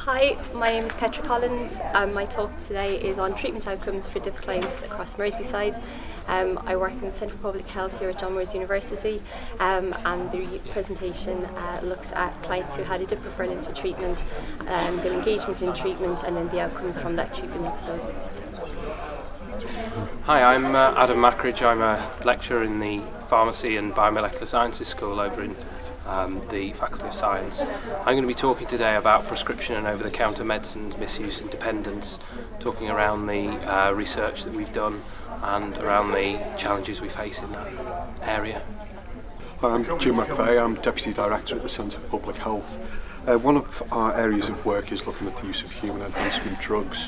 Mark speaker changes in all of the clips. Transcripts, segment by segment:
Speaker 1: Hi, my name is Petra Collins. My talk today is on treatment outcomes for DIP clients across Merseyside. I work in the Centre for Public Health here at John Moores University, and the presentation looks at clients who had a DIP referral into treatment, their engagement in treatment, and then the outcomes from that treatment episode.
Speaker 2: Hi, I'm Adam Mackridge. I'm a lecturer in the Pharmacy and Biomolecular Sciences School over in the Faculty of Science. I'm going to be talking today about prescription and over-the-counter medicines, misuse and dependence, talking around the research that we've done and around the challenges we face in that area.
Speaker 3: Hi, I'm Jim McVeigh. I'm Deputy Director at the Centre for Public Health. One of our areas of work is looking at the use of human enhancement drugs.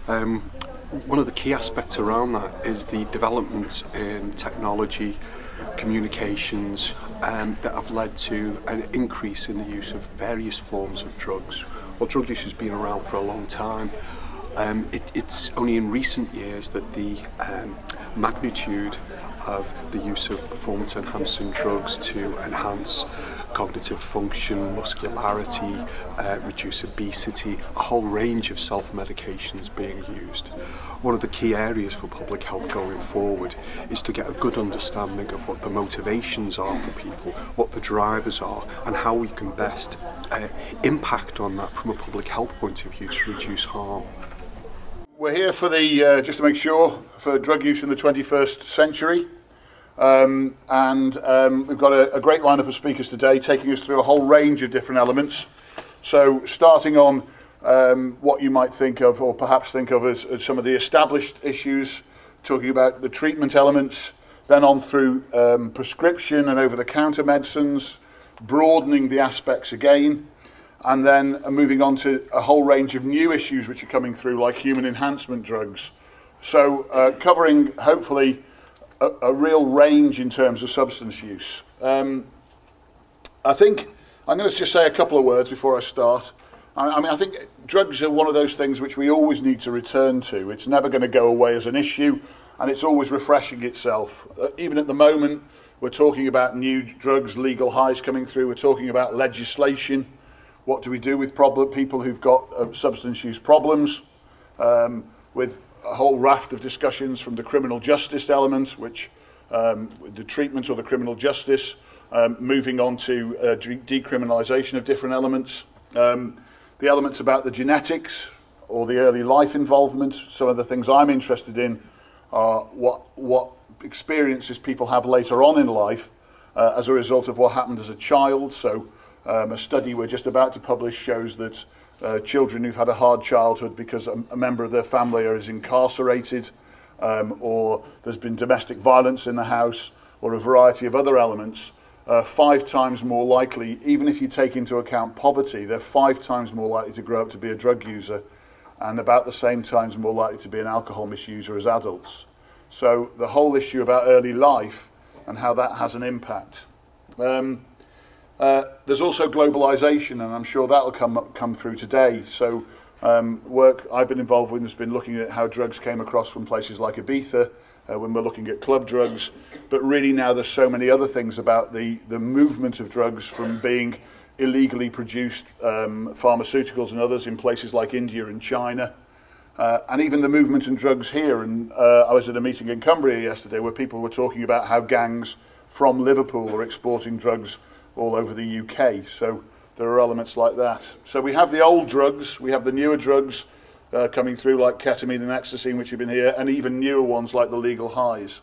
Speaker 3: One of the key aspects around that is the developments in technology, communications that have led to an increase in the use of various forms of drugs. Well, drug use has been around for a long time. It's only in recent years that the magnitude of the use of performance-enhancing drugs to enhance cognitive function, muscularity, reduce obesity, a whole range of self-medications being used. One of the key areas for public health going forward is to get a good understanding of what the motivations are for people, what the drivers are, and how we can best impact on that from a public health point of view to reduce harm.
Speaker 4: We're here for the, just to make sure, for drug use in the 21st century. We've got a great lineup of speakers today taking us through a whole range of different elements. So starting on what you might think of, or perhaps think of as some of the established issues, talking about the treatment elements, then on through prescription and over-the-counter medicines, broadening the aspects again, and then moving on to a whole range of new issues which are coming through, like human enhancement drugs. So covering, hopefully, a real range in terms of substance use. I think I'm going to just say a couple of words before I start. I think drugs are one of those things which we always need to return to. It's never going to go away as an issue, and it's always refreshing itself. Even at the moment, we're talking about new drugs, legal highs coming through. We're talking about legislation. What do we do with people who've got substance use problems? With a whole raft of discussions from the criminal justice element, which the treatment or the criminal justice, moving on to decriminalisation of different elements. The elements about the genetics or the early life involvement. Some of the things I'm interested in are what experiences people have later on in life as a result of what happened as a child. So a study we're just about to publish shows that children who've had a hard childhood because a member of their family is incarcerated, or there's been domestic violence in the house, or a variety of other elements, 5 times more likely, even if you take into account poverty, they're 5 times more likely to grow up to be a drug user, and about the same times more likely to be an alcohol misuser as adults. So the whole issue about early life and how that has an impact. There's also globalisation, and I'm sure that'll come through today. So work I've been involved with has been looking at how drugs came across from places like Ibiza, when we're looking at club drugs, but really now there's so many other things about the movement of drugs from being illegally produced pharmaceuticals and others in places like India and China, and even the movement in drugs here. And I was at a meeting in Cumbria yesterday where people were talking about how gangs from Liverpool are exporting drugs all over the UK. So there are elements like that. So we have the old drugs, we have the newer drugs coming through, like ketamine and ecstasy, which have been here, and even newer ones like the legal highs.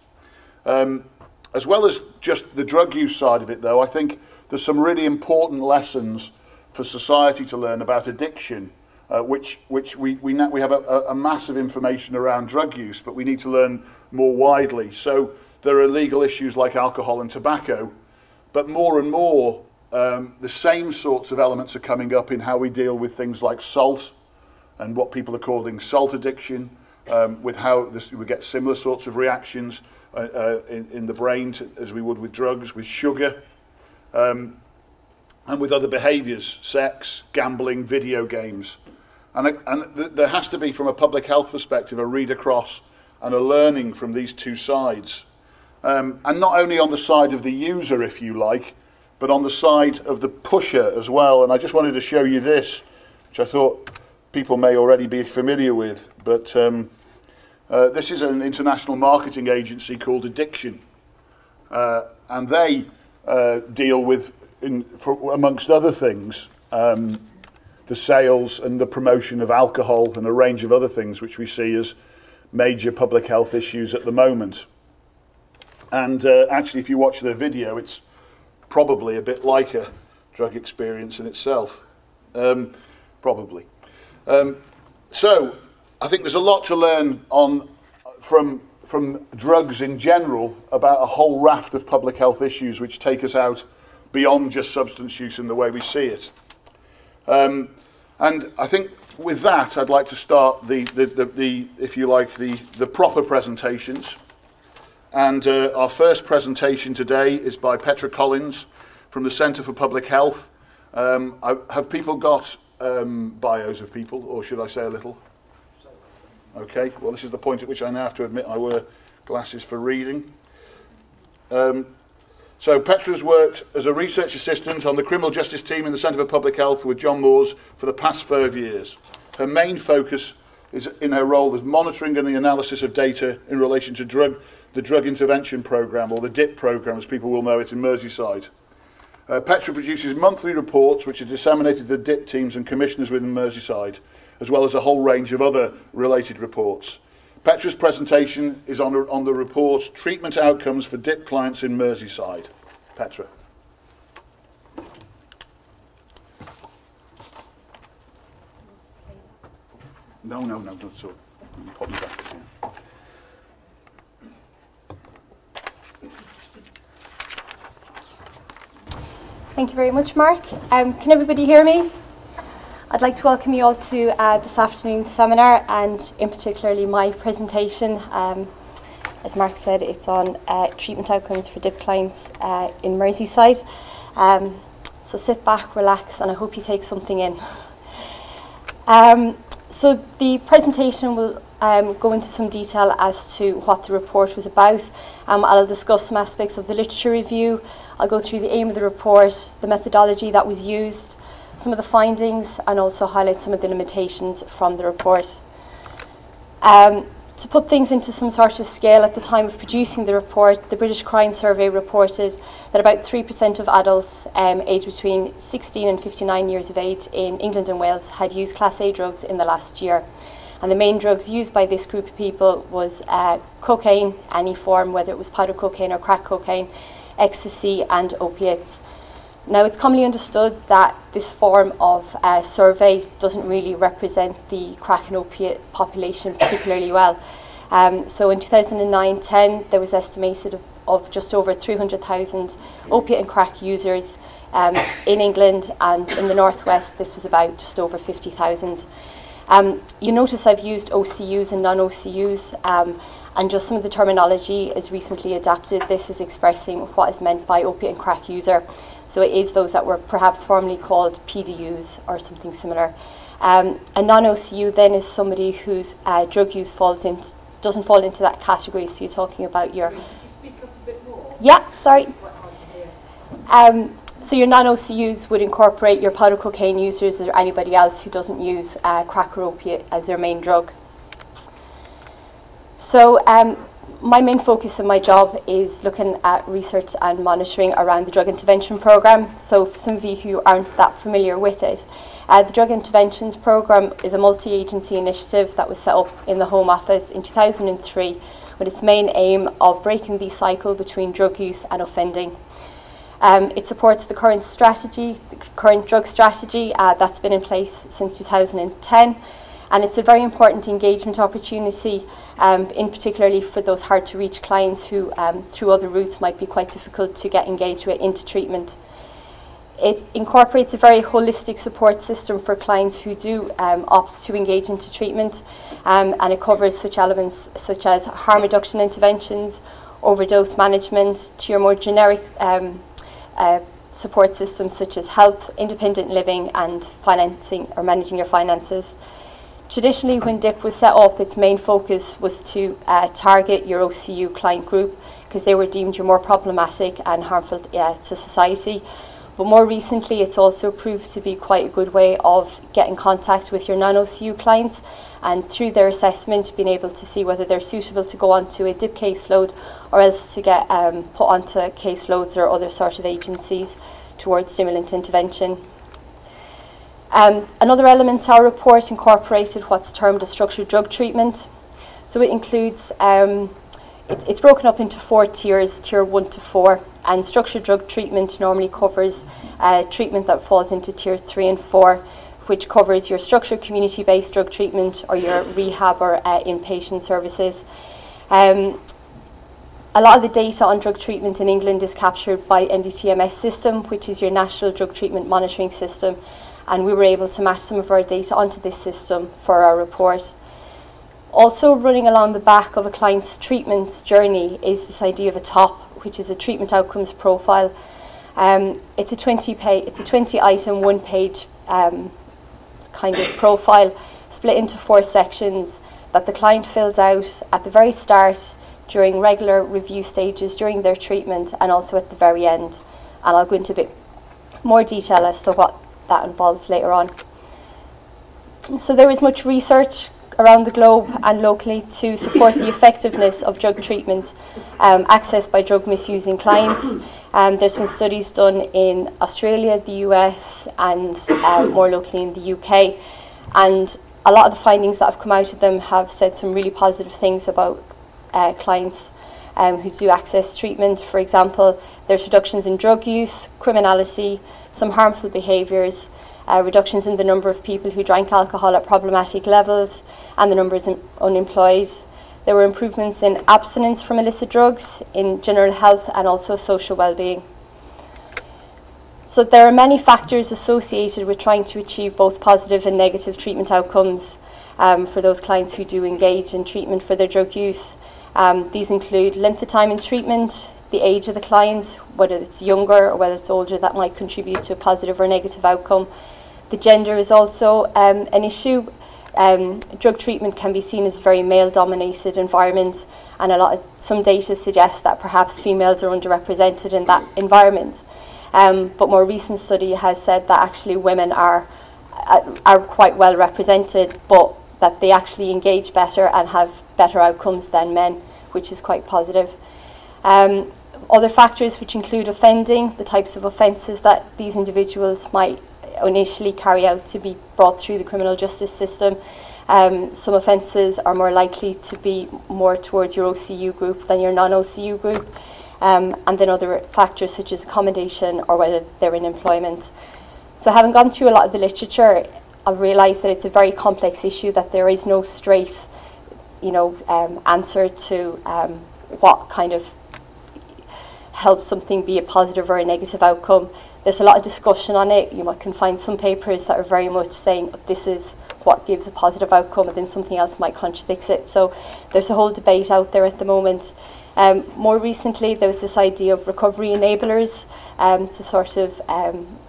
Speaker 4: As well as just the drug use side of it, though, I think there's some really important lessons for society to learn about addiction, which we have a massive information around drug use, but we need to learn more widely. So there are legal issues like alcohol and tobacco, but more and more the same sorts of elements are coming up in how we deal with things like salt and what people are calling salt addiction, with how we get similar sorts of reactions in the brain as we would with drugs, with sugar, and with other behaviours, sex, gambling, video games. And there has to be, from a public health perspective, a read across and a learning from these two sides. And not only on the side of the user, if you like, but on the side of the pusher as well. And I just wanted to show you this, which I thought people may already be familiar with, but this is an international marketing agency called Addiction, and they deal with, amongst other things, the sales and the promotion of alcohol and a range of other things which we see as major public health issues at the moment. And actually, if you watch their video, it's probably a bit like a drug experience in itself, probably. So I think there's a lot to learn from drugs in general about a whole raft of public health issues which take us out beyond just substance use in the way we see it. And I think with that, I'd like to start if you like, the proper presentations. And our first presentation today is by Petra from the Centre for Public Health. Have people got bios of people, or should I say a little? Okay, well, this is the point at which I now have to admit I wear glasses for reading. So Petra's worked as a research assistant on the criminal justice team in the Centre for Public Health with John Moores for the past 5 years. Her main focus is in her role as monitoring and the analysis of data in relation to the Drug Intervention Programme, or the DIP programme as people will know it in Merseyside. Petra produces monthly reports which are disseminated to the DIP teams and commissioners within Merseyside, as well as a whole range of other related reports. Petra's presentation is on the report Treatment Outcomes for DIP Clients in Merseyside. Petra. No, not so. Pop me back here.
Speaker 1: Thank you very much, Mark. Can everybody hear me? I'd like to welcome you all to this afternoon's seminar, and in particularly my presentation. As Mark said, it's on treatment outcomes for DIP clients in Merseyside. So sit back, relax, and I hope you take something in. So the presentation will go into some detail as to what the report was about. I'll discuss some aspects of the literature review. I'll go through the aim of the report, the methodology that was used, some of the findings, and also highlight some of the limitations from the report. To put things into some sort of scale, at the time of producing the report, the British Crime Survey reported that about 3% of adults aged between 16 and 59 years of age in England and Wales had used Class A drugs in the last year. And the main drugs used by this group of people was cocaine, any form, whether it was powder cocaine or crack cocaine, ecstasy, and opiates. Now, it's commonly understood that this form of survey doesn't really represent the crack and opiate population particularly well. So in 2009-10, there was estimated of just over 300,000 opiate and crack users in England, and in the northwest, this was about just over 50,000. You notice I've used OCUs and non-OCUs, and just some of the terminology is recently adapted. This is expressing what is meant by opiate and crack user. So it is those that were perhaps formerly called PDUs or something similar. A non-OCU then is somebody whose drug use doesn't fall into that category. So you're talking about your... Could you speak up a bit more? Yeah, sorry. So your non-OCUs would incorporate your powder cocaine users or anybody else who doesn't use crack or opiate as their main drug. So my main focus in my job is looking at research and monitoring around the Drug Intervention Programme. So for some of you who aren't that familiar with it, the Drug Interventions Programme is a multi-agency initiative that was set up in the Home Office in 2003 with its main aim of breaking the cycle between drug use and offending. It supports the current drug strategy that's been in place since 2010. And it's a very important engagement opportunity, in particularly for those hard-to-reach clients who, through other routes, might be quite difficult to get engaged with into treatment. It incorporates a very holistic support system for clients who do opt to engage into treatment, and it covers such elements such as harm reduction interventions, overdose management, to your more generic support systems such as health, independent living, and financing or managing your finances. Traditionally, when DIP was set up, its main focus was to target your OCU client group because they were deemed your more problematic and harmful to society. But more recently, it's also proved to be quite a good way of getting contact with your non-OCU clients, and through their assessment being able to see whether they're suitable to go onto a DIP caseload or else to get put onto caseloads or other sort of agencies towards stimulant intervention. Another element to our report incorporated what's termed a structured drug treatment. So it includes, it's broken up into 4 tiers, tier 1 to 4, and structured drug treatment normally covers treatment that falls into tier 3 and 4, which covers your structured community-based drug treatment or your rehab or inpatient services. A lot of the data on drug treatment in England is captured by NDTMS system, which is your National Drug Treatment Monitoring System, and we were able to match some of our data onto this system for our report. Also running along the back of a client's treatment journey is this idea of a TOP, which is a treatment outcomes profile. It's a 20-item, one-page kind of profile split into 4 sections that the client fills out at the very start, during regular review stages, during their treatment, and also at the very end. And I'll go into a bit more detail as to what that involves later on. So there is much research around the globe and locally to support the effectiveness of drug treatment accessed by drug misusing clients. There's been studies done in Australia, the US, and more locally in the UK. And a lot of the findings that have come out of them have said some really positive things about clients who do access treatment. For example, there's reductions in drug use, criminality, some harmful behaviours, reductions in the number of people who drank alcohol at problematic levels, and the numbers unemployed. There were improvements in abstinence from illicit drugs, in general health, and also social well-being. So there are many factors associated with trying to achieve both positive and negative treatment outcomes for those clients who do engage in treatment for their drug use. These include length of time in treatment, the age of the client, whether it's younger or whether it's older, that might contribute to a positive or negative outcome. The gender is also an issue. Drug treatment can be seen as a very male-dominated environment, and some data suggests that perhaps females are underrepresented in that environment. But more recent study has said that actually women are quite well represented, but that they actually engage better and have better outcomes than men, which is quite positive. Other factors which include offending, the types of offences that these individuals might initially carry out to be brought through the criminal justice system. Some offences are more likely to be more towards your OCU group than your non-OCU group. And then other factors such as accommodation or whether they're in employment. So having gone through a lot of the literature, I've realised that it's a very complex issue, that there is no straight, answer to what kind of helps something be a positive or a negative outcome. There's a lot of discussion on it. You can find some papers that are very much saying this is what gives a positive outcome, and then something else might contradict it. So there's a whole debate out there at the moment. More recently, there was this idea of recovery enablers, to sort of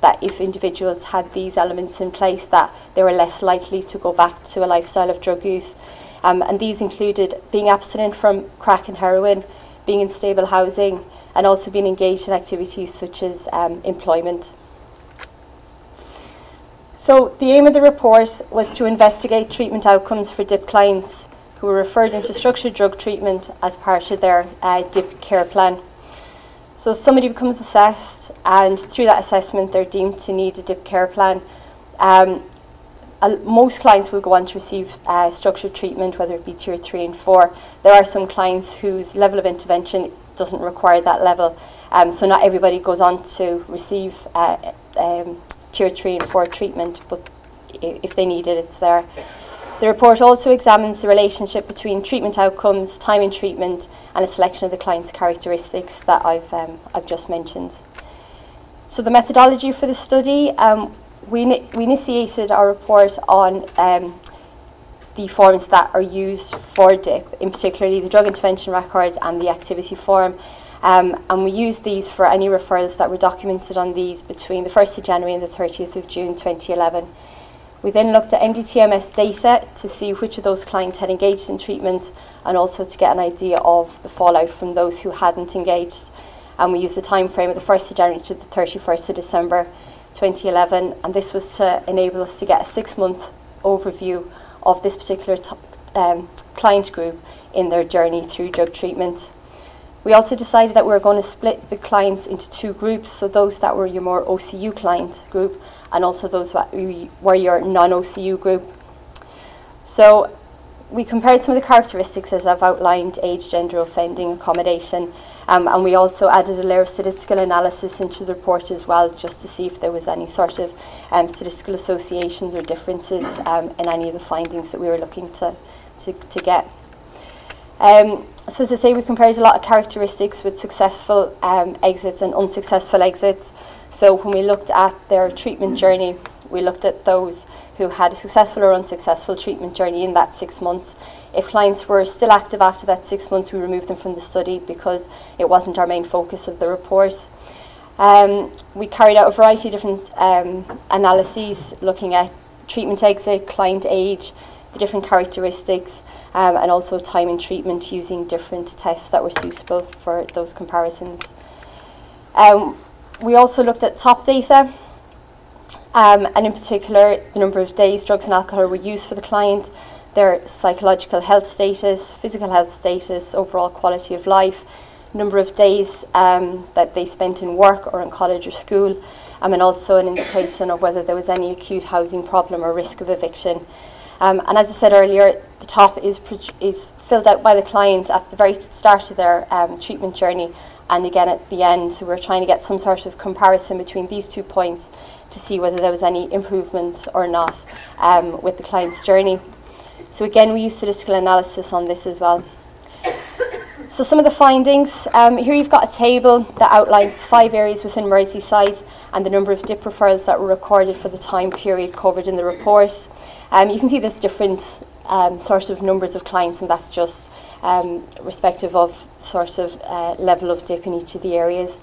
Speaker 1: that if individuals had these elements in place, that they were less likely to go back to a lifestyle of drug use. And these included being abstinent from crack and heroin, being in stable housing, and also being engaged in activities such as employment. So the aim of the report was to investigate treatment outcomes for DIP clients who were referred into structured drug treatment as part of their DIP care plan. So somebody becomes assessed, and through that assessment they're deemed to need a DIP care plan. Most clients will go on to receive structured treatment, whether it be tier 3 and 4. There are some clients whose level of intervention doesn't require that level, so not everybody goes on to receive tier 3 and 4 treatment, but if they need it, it's there. The report also examines the relationship between treatment outcomes, time in treatment, and a selection of the client's characteristics that I've just mentioned. So the methodology for the study, we initiated our report on the forms that are used for DIP, in particularly the drug intervention record and the activity form. And we used these for any referrals that were documented on these between the 1st of January and the 30th of June 2011. We then looked at NDTMS data to see which of those clients had engaged in treatment, and also to get an idea of the fallout from those who hadn't engaged. and we used the time frame of the 1st of January to the 31st of December 2011, and this was to enable us to get a 6-month overview of this particular client group in their journey through drug treatment. We also decided that we were going to split the clients into 2 groups, so those that were your more OCU client group and also those that were your non-OCU group. So we compared some of the characteristics as I've outlined: age, gender, offending, accommodation, and we also added a layer of statistical analysis into the report as well, just to see if there was any sort of statistical associations or differences in any of the findings that we were looking to get. So as I say, we compared a lot of characteristics with successful exits and unsuccessful exits. So when we looked at their treatment journey, we looked at those who had a successful or unsuccessful treatment journey in that 6 months. If clients were still active after that 6 months, we removed them from the study because it wasn't our main focus of the report. We carried out a variety of different analyses looking at treatment exit, client age, the different characteristics, and also time in treatment using different tests that were suitable for those comparisons. We also looked at top data, and in particular the number of days drugs and alcohol were used for the client, their psychological health status, physical health status, overall quality of life, number of days that they spent in work or in college or school, and also an indication of whether there was any acute housing problem or risk of eviction. And as I said earlier, the top is filled out by the client at the very start of their treatment journey, and again at the end. So we're trying to get some sort of comparison between these 2 points to see whether there was any improvement or not with the client's journey. So again, we use statistical analysis on this as well. So some of the findings, here you've got a table that outlines 5 areas within Merseyside and the number of DIP referrals that were recorded for the time period covered in the report. You can see there's different sort of numbers of clients, and that's just respective of sort of level of DIP in each of the areas.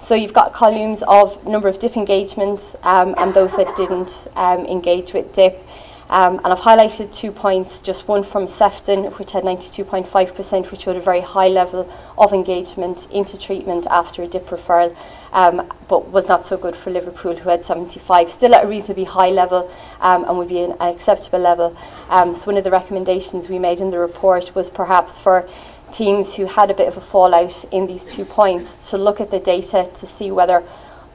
Speaker 1: So you've got columns of number of DIP engagements and those that didn't engage with DIP. And I've highlighted 2 points, just one from Sefton, which had 92.5%, which showed a very high level of engagement into treatment after a DIP referral, but was not so good for Liverpool, who had 75, still at a reasonably high level and would be an acceptable level. So one of the recommendations we made in the report was perhaps for teams who had a bit of a fallout in these 2 points to look at the data to see whether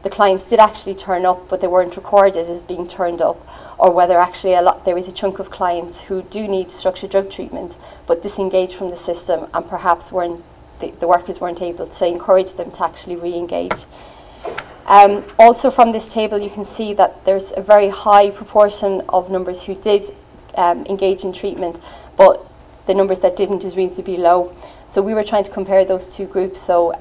Speaker 1: the clients did actually turn up but they weren't recorded as being turned up, or whether actually there is a chunk of clients who do need structured drug treatment but disengage from the system, and perhaps the workers weren't able to encourage them to actually re-engage. Also from this table you can see that there's a very high proportion of numbers who did engage in treatment, but the numbers that didn't is reasonably low. So we were trying to compare those 2 groups, so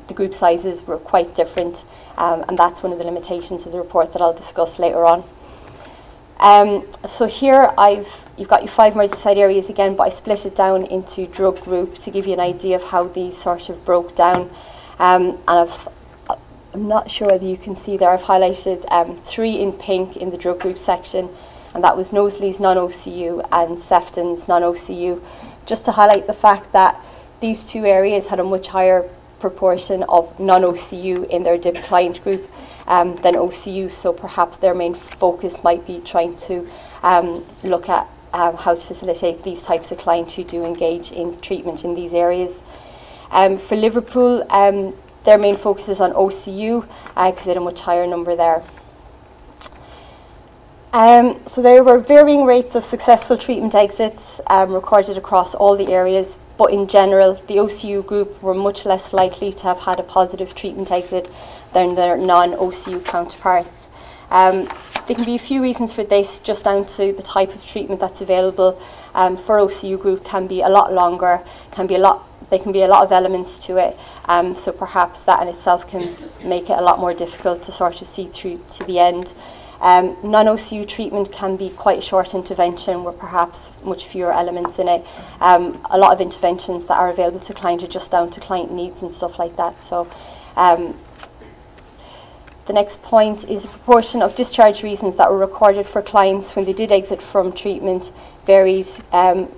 Speaker 1: the group sizes were quite different, and that's one of the limitations of the report that I'll discuss later on. So here you've got your 5 Merseyside areas again, but I split it down into drug group to give you an idea of how these sort of broke down. And I'm not sure whether you can see there, I've highlighted 3 in pink in the drug group section, and that was Knowsley's non-OCU and Sefton's non-OCU, just to highlight the fact that these 2 areas had a much higher proportion of non-OCU in their DIP client group than OCU, so perhaps their main focus might be trying to look at how to facilitate these types of clients who do engage in treatment in these areas. For Liverpool, their main focus is on OCU because they had a much higher number there. So there were varying rates of successful treatment exits recorded across all the areas, but in general the OCU group were much less likely to have had a positive treatment exit than their non-OCU counterparts. There can be a few reasons for this, just down to the type of treatment that's available. For OCU group can be a lot longer, there can be a lot of elements to it, so perhaps that in itself can make it a lot more difficult to sort of see through to the end. Non-OCU treatment can be quite a short intervention with perhaps much fewer elements in it. A lot of interventions that are available to clients are just down to client needs and stuff like that. So the next point is the proportion of discharge reasons that were recorded for clients when they did exit from treatment varies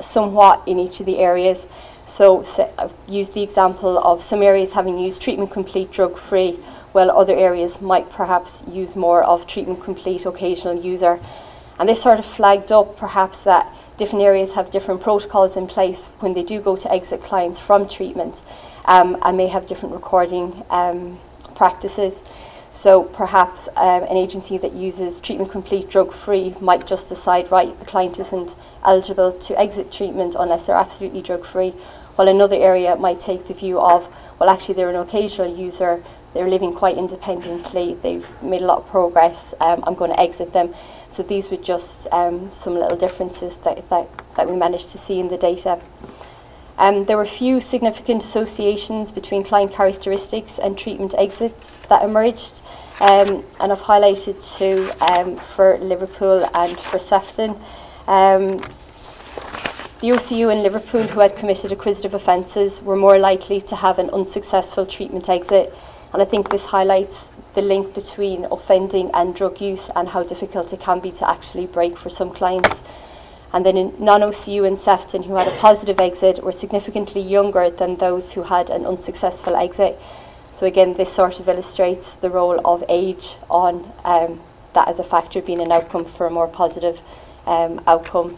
Speaker 1: somewhat in each of the areas. So I've used the example of some areas having used treatment complete drug-free, while other areas might perhaps use more of treatment complete occasional user. And this sort of flagged up perhaps that different areas have different protocols in place when they do go to exit clients from treatment, and may have different recording practices. So perhaps an agency that uses treatment complete drug-free might just decide, right, the client isn't eligible to exit treatment unless they're absolutely drug-free, while another area might take the view of, well, actually they're an occasional user, they're living quite independently, they've made a lot of progress, I'm going to exit them. So these were just some little differences that we managed to see in the data. There were few significant associations between client characteristics and treatment exits that emerged, and I've highlighted two for Liverpool and for Sefton. The OCU in Liverpool who had committed acquisitive offences were more likely to have an unsuccessful treatment exit, and I think this highlights the link between offending and drug use and how difficult it can be to actually break for some clients. And then in non-OCU in Sefton who had a positive exit were significantly younger than those who had an unsuccessful exit. So again, this sort of illustrates the role of age on that as a factor being an outcome for a more positive outcome.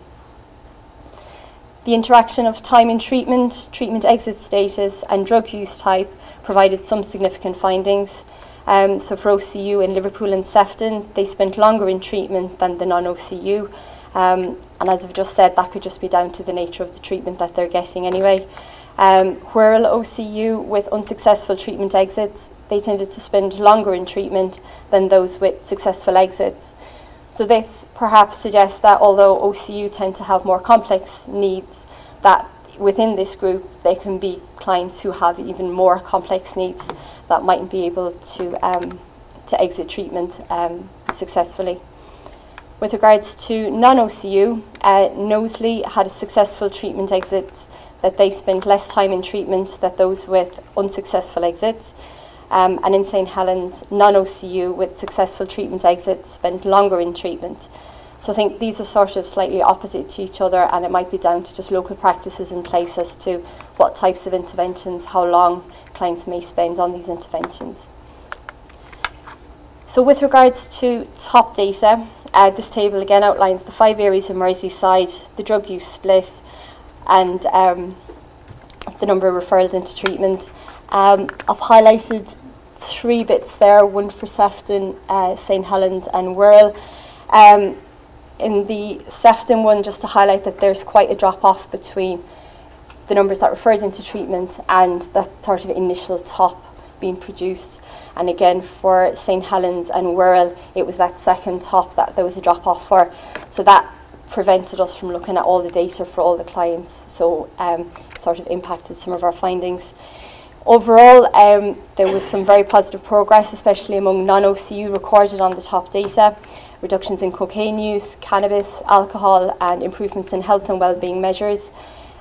Speaker 1: The interaction of time in treatment, treatment exit status and drug use type provided some significant findings. So for OCU in Liverpool and Sefton, they spent longer in treatment than the non-OCU. And as I've just said, that could just be down to the nature of the treatment that they're getting anyway. While OCU with unsuccessful treatment exits, they tended to spend longer in treatment than those with successful exits. So this perhaps suggests that although OCU tend to have more complex needs, that within this group there can be clients who have even more complex needs that mightn't be able to exit treatment successfully. With regards to non-OCU, Knowsley had a successful treatment exit that they spent less time in treatment than those with unsuccessful exits. And in St Helens, non-OCU with successful treatment exits spent longer in treatment. So I think these are sort of slightly opposite to each other, and it might be down to just local practices in place as to what types of interventions, how long clients may spend on these interventions. So with regards to top data, this table again outlines the 5 areas in Merseyside, the drug use split, and the number of referrals into treatment. I've highlighted 3 bits there, one for Sefton, St Helens and Wirral. In the Sefton one, just to highlight that there's quite a drop-off between the numbers that referred into treatment and that sort of initial top being produced. And again, for St Helens and Wirral, it was that second top that there was a drop-off for. So that prevented us from looking at all the data for all the clients. So sort of impacted some of our findings. Overall, there was some very positive progress, especially among non-OCU recorded on the top data. Reductions in cocaine use, cannabis, alcohol, and improvements in health and well-being measures.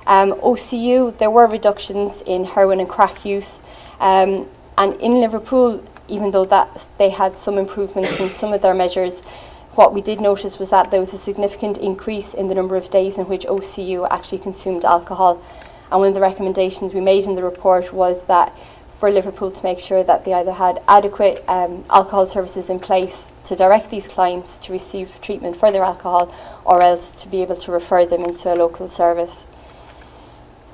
Speaker 1: OCU, there were reductions in heroin and crack use. And in Liverpool, even though they had some improvements in some of their measures, what we did notice was that there was a significant increase in the number of days in which OCU actually consumed alcohol. And one of the recommendations we made in the report was that for Liverpool to make sure that they either had adequate alcohol services in place to direct these clients to receive treatment for their alcohol, or else to be able to refer them into a local service.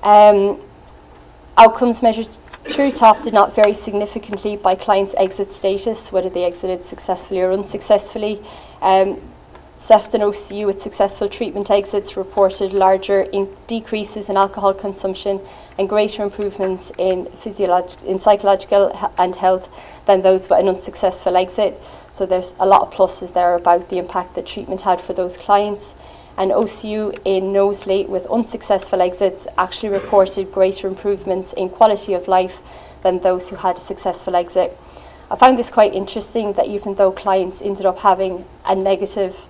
Speaker 1: Outcomes measured through top did not vary significantly by clients' exit status, whether they exited successfully or unsuccessfully. Sefton OCU with successful treatment exits reported larger decreases in alcohol consumption and greater improvements in psychological and health than those with an unsuccessful exit. So there's a lot of pluses there about the impact that treatment had for those clients. And OCU in Knowsley with unsuccessful exits actually reported greater improvements in quality of life than those who had a successful exit. I found this quite interesting, that even though clients ended up having a negative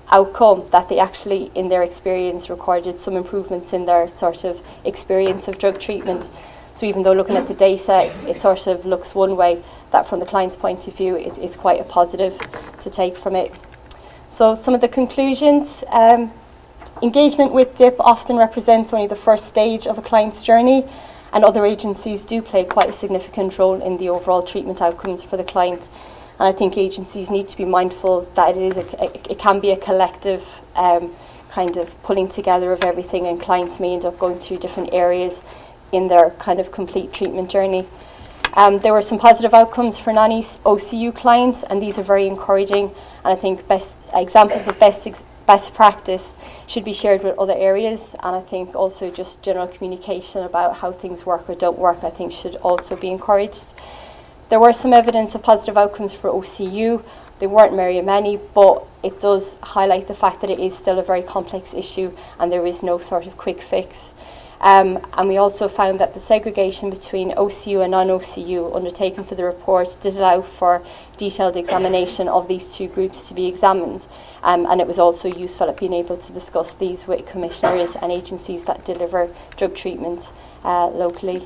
Speaker 1: outcome, that they actually in their experience recorded some improvements in their sort of experience of drug treatment. So even though looking at the data it sort of looks one way, that from the client's point of view it's quite a positive to take from it. So some of the conclusions, Engagement with DIP often represents only the first stage of a client's journey, and other agencies do play quite a significant role in the overall treatment outcomes for the client. And I think agencies need to be mindful that it can be a collective kind of pulling together of everything, and clients may end up going through different areas in their kind of complete treatment journey. There were some positive outcomes for non-OCU clients, and these are very encouraging, and I think examples of best practice should be shared with other areas, and I think also just general communication about how things work or don't work, I think should also be encouraged. There were some evidence of positive outcomes for OCU. They weren't very many, but it does highlight the fact that it is still a very complex issue and there is no sort of quick fix. And we also found that the segregation between OCU and non-OCU undertaken for the report did allow for detailed examination of these two groups to be examined. And it was also useful at being able to discuss these with commissioners and agencies that deliver drug treatment locally.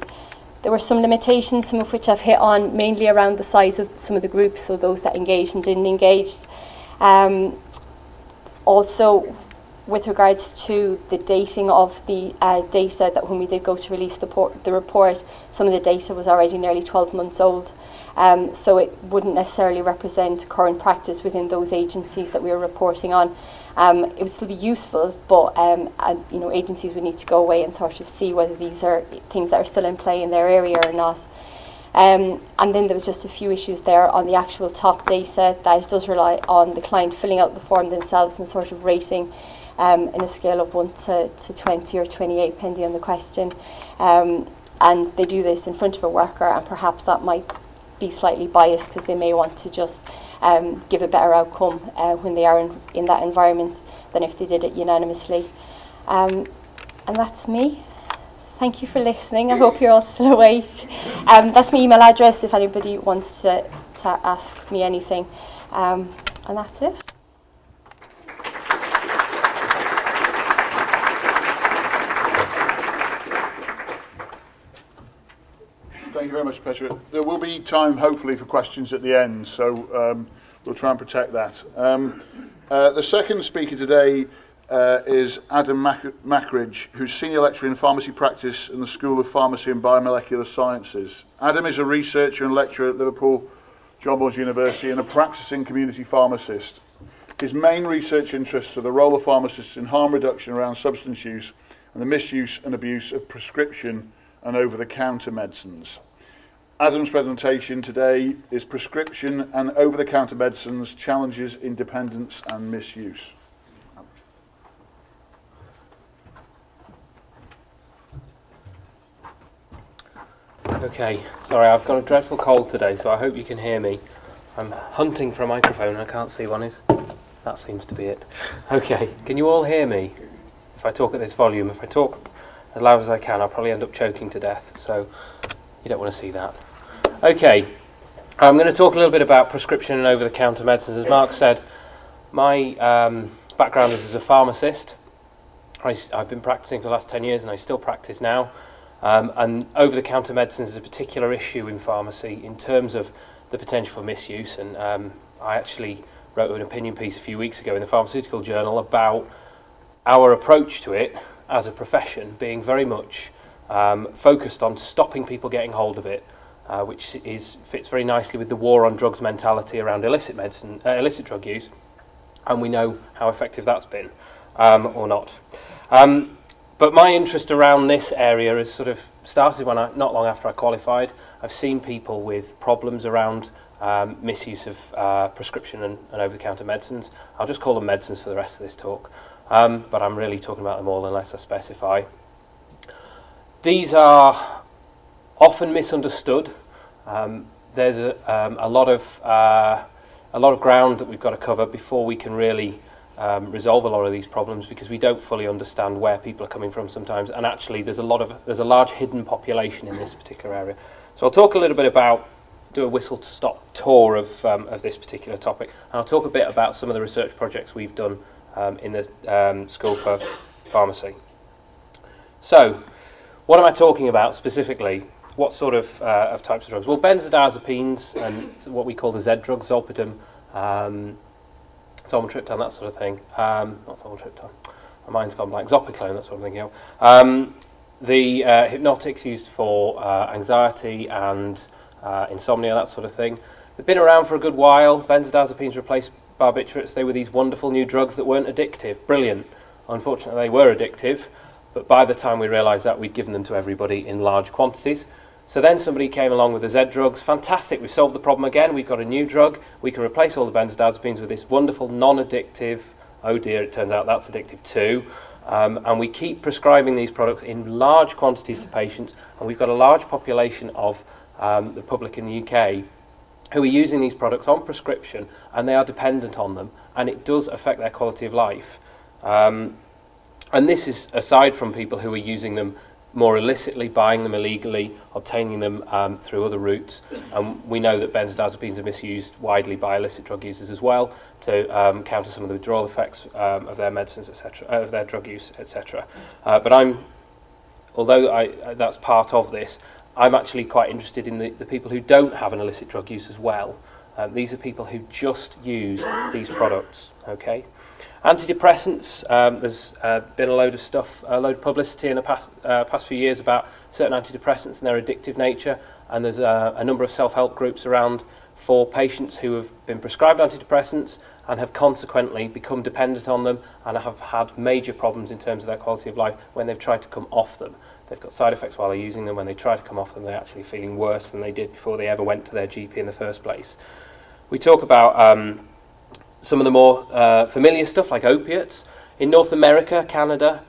Speaker 1: There were some limitations, some of which I've hit on, mainly around the size of some of the groups, so those that engaged and didn't engage. Also, with regards to the dating of the data, that when we did go to release the report, some of the data was already nearly 12 months old. So it wouldn't necessarily represent current practice within those agencies that we were reporting on. It would still be useful, but you know, agencies would need to go away and sort of see whether these are things that are still in play in their area or not. And then there was just a few issues there on the actual top data that it does rely on the client filling out the form themselves and sort of rating in a scale of 1 to 20 or 28, depending on the question. And they do this in front of a worker, and perhaps that might be slightly biased because they may want to just give a better outcome when they are in that environment than if they did it unanimously. And that's me. Thank you for listening. I hope you're all still awake. That's my email address if anybody wants to ask me anything. And that's it.
Speaker 4: Thank you very much, Petra. There will be time, hopefully, for questions at the end, so we'll try and protect that. The second speaker today is Adam Mackridge, who's Senior Lecturer in Pharmacy Practice in the School of Pharmacy and Biomolecular Sciences. Adam is a researcher and lecturer at Liverpool John Moores University and a practicing community pharmacist. His main research interests are the role of pharmacists in harm reduction around substance use and the misuse and abuse of prescription and over-the-counter medicines. Adam's presentation today is Prescription and Over-the-Counter Medicines, Challenges in Dependence and Misuse.
Speaker 2: Okay, sorry, I've got a dreadful cold today, so I hope you can hear me. I'm hunting for a microphone, I can't see one is. That seems to be it. Okay, can you all hear me? If I talk at this volume, if I talk as loud as I can, I'll probably end up choking to death, so you don't want to see that. Okay, I'm going to talk a little bit about prescription and over-the-counter medicines. As Mark said, my background is as a pharmacist. I've been practicing for the last 10 years and I still practice now. And over-the-counter medicines is a particular issue in pharmacy in terms of the potential for misuse. And I actually wrote an opinion piece a few weeks ago in the Pharmaceutical Journal about our approach to it as a profession being very much focused on stopping people getting hold of it, which fits very nicely with the war on drugs mentality around illicit drug use, and we know how effective that's been, or not. But my interest around this area has sort of started when not long after I qualified. I've seen people with problems around misuse of prescription and over-the-counter medicines. I'll just call them medicines for the rest of this talk. But I'm really talking about them all unless I specify. These are often misunderstood. There's a lot of ground that we've got to cover before we can really resolve a lot of these problems, because we don't fully understand where people are coming from sometimes, and actually there's a large hidden population in this particular area. So I'll talk a little bit about, do a whistle-stop tour of this particular topic, and I'll talk a bit about some of the research projects we've done in the School for Pharmacy. So, what am I talking about specifically? What sort of types of drugs? Well, benzodiazepines and what we call the Z drugs, zolpidem, somatriptan, that sort of thing. Not somatriptan. my mind's gone blank, Zopiclone, that's what I'm thinking of. The hypnotics used for anxiety and insomnia, that sort of thing. They've been around for a good while. Benzodiazepines replaced barbiturates. They were these wonderful new drugs that weren't addictive. Brilliant. Unfortunately, they were addictive, but by the time we realised that, we'd given them to everybody in large quantities. So then somebody came along with the Z drugs. Fantastic, we've solved the problem again. We've got a new drug. We can replace all the benzodiazepines with this wonderful non-addictive, oh dear, it turns out that's addictive too. And we keep prescribing these products in large quantities to patients, and we've got a large population of the public in the UK who are using these products on prescription, and they are dependent on them, and it does affect their quality of life. And this is aside from people who are using them more illicitly, buying them illegally, obtaining them through other routes. We know that benzodiazepines are misused widely by illicit drug users as well to counter some of the withdrawal effects of their medicines, etc., of their drug use, etc. But although that's part of this, I'm actually quite interested in the people who don't have an illicit drug use as well. These are people who just use these products, okay? Antidepressants, there's been a load of stuff, a load of publicity in the past few years about certain antidepressants and their addictive nature, and there's a number of self-help groups around for patients who have been prescribed antidepressants and have consequently become dependent on them and have had major problems in terms of their quality of life when they've tried to come off them. They've got side effects while they're using them. When they try to come off them, they're actually feeling worse than they did before they ever went to their GP in the first place. We talk about some of the more familiar stuff like opiates. In North America, Canada,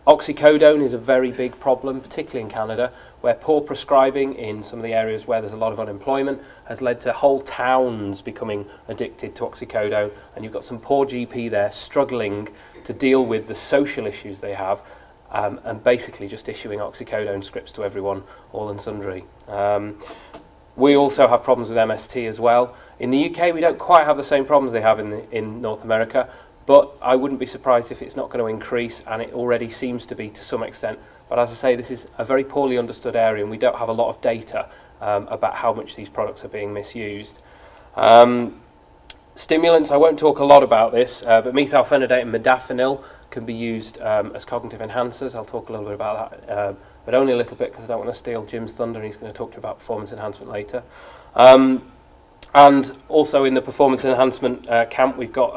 Speaker 2: oxycodone is a very big problem, particularly in Canada, where poor prescribing in some of the areas where there's a lot of unemployment has led to whole towns becoming addicted to oxycodone, and you've got some poor GP there struggling to deal with the social issues they have, and basically just issuing oxycodone scripts to everyone, all and sundry. We also have problems with MST as well. In the UK, we don't quite have the same problems they have in North America, but I wouldn't be surprised if it's not going to increase, and it already seems to be to some extent. But as I say, this is a very poorly understood area, and we don't have a lot of data about how much these products are being misused. Stimulants, I won't talk a lot about this, but methylphenidate and modafinil can be used as cognitive enhancers. I'll talk a little bit about that, but only a little bit because I don't want to steal Jim's thunder, and he's going to talk to you about performance enhancement later. And also in the performance enhancement camp, we've got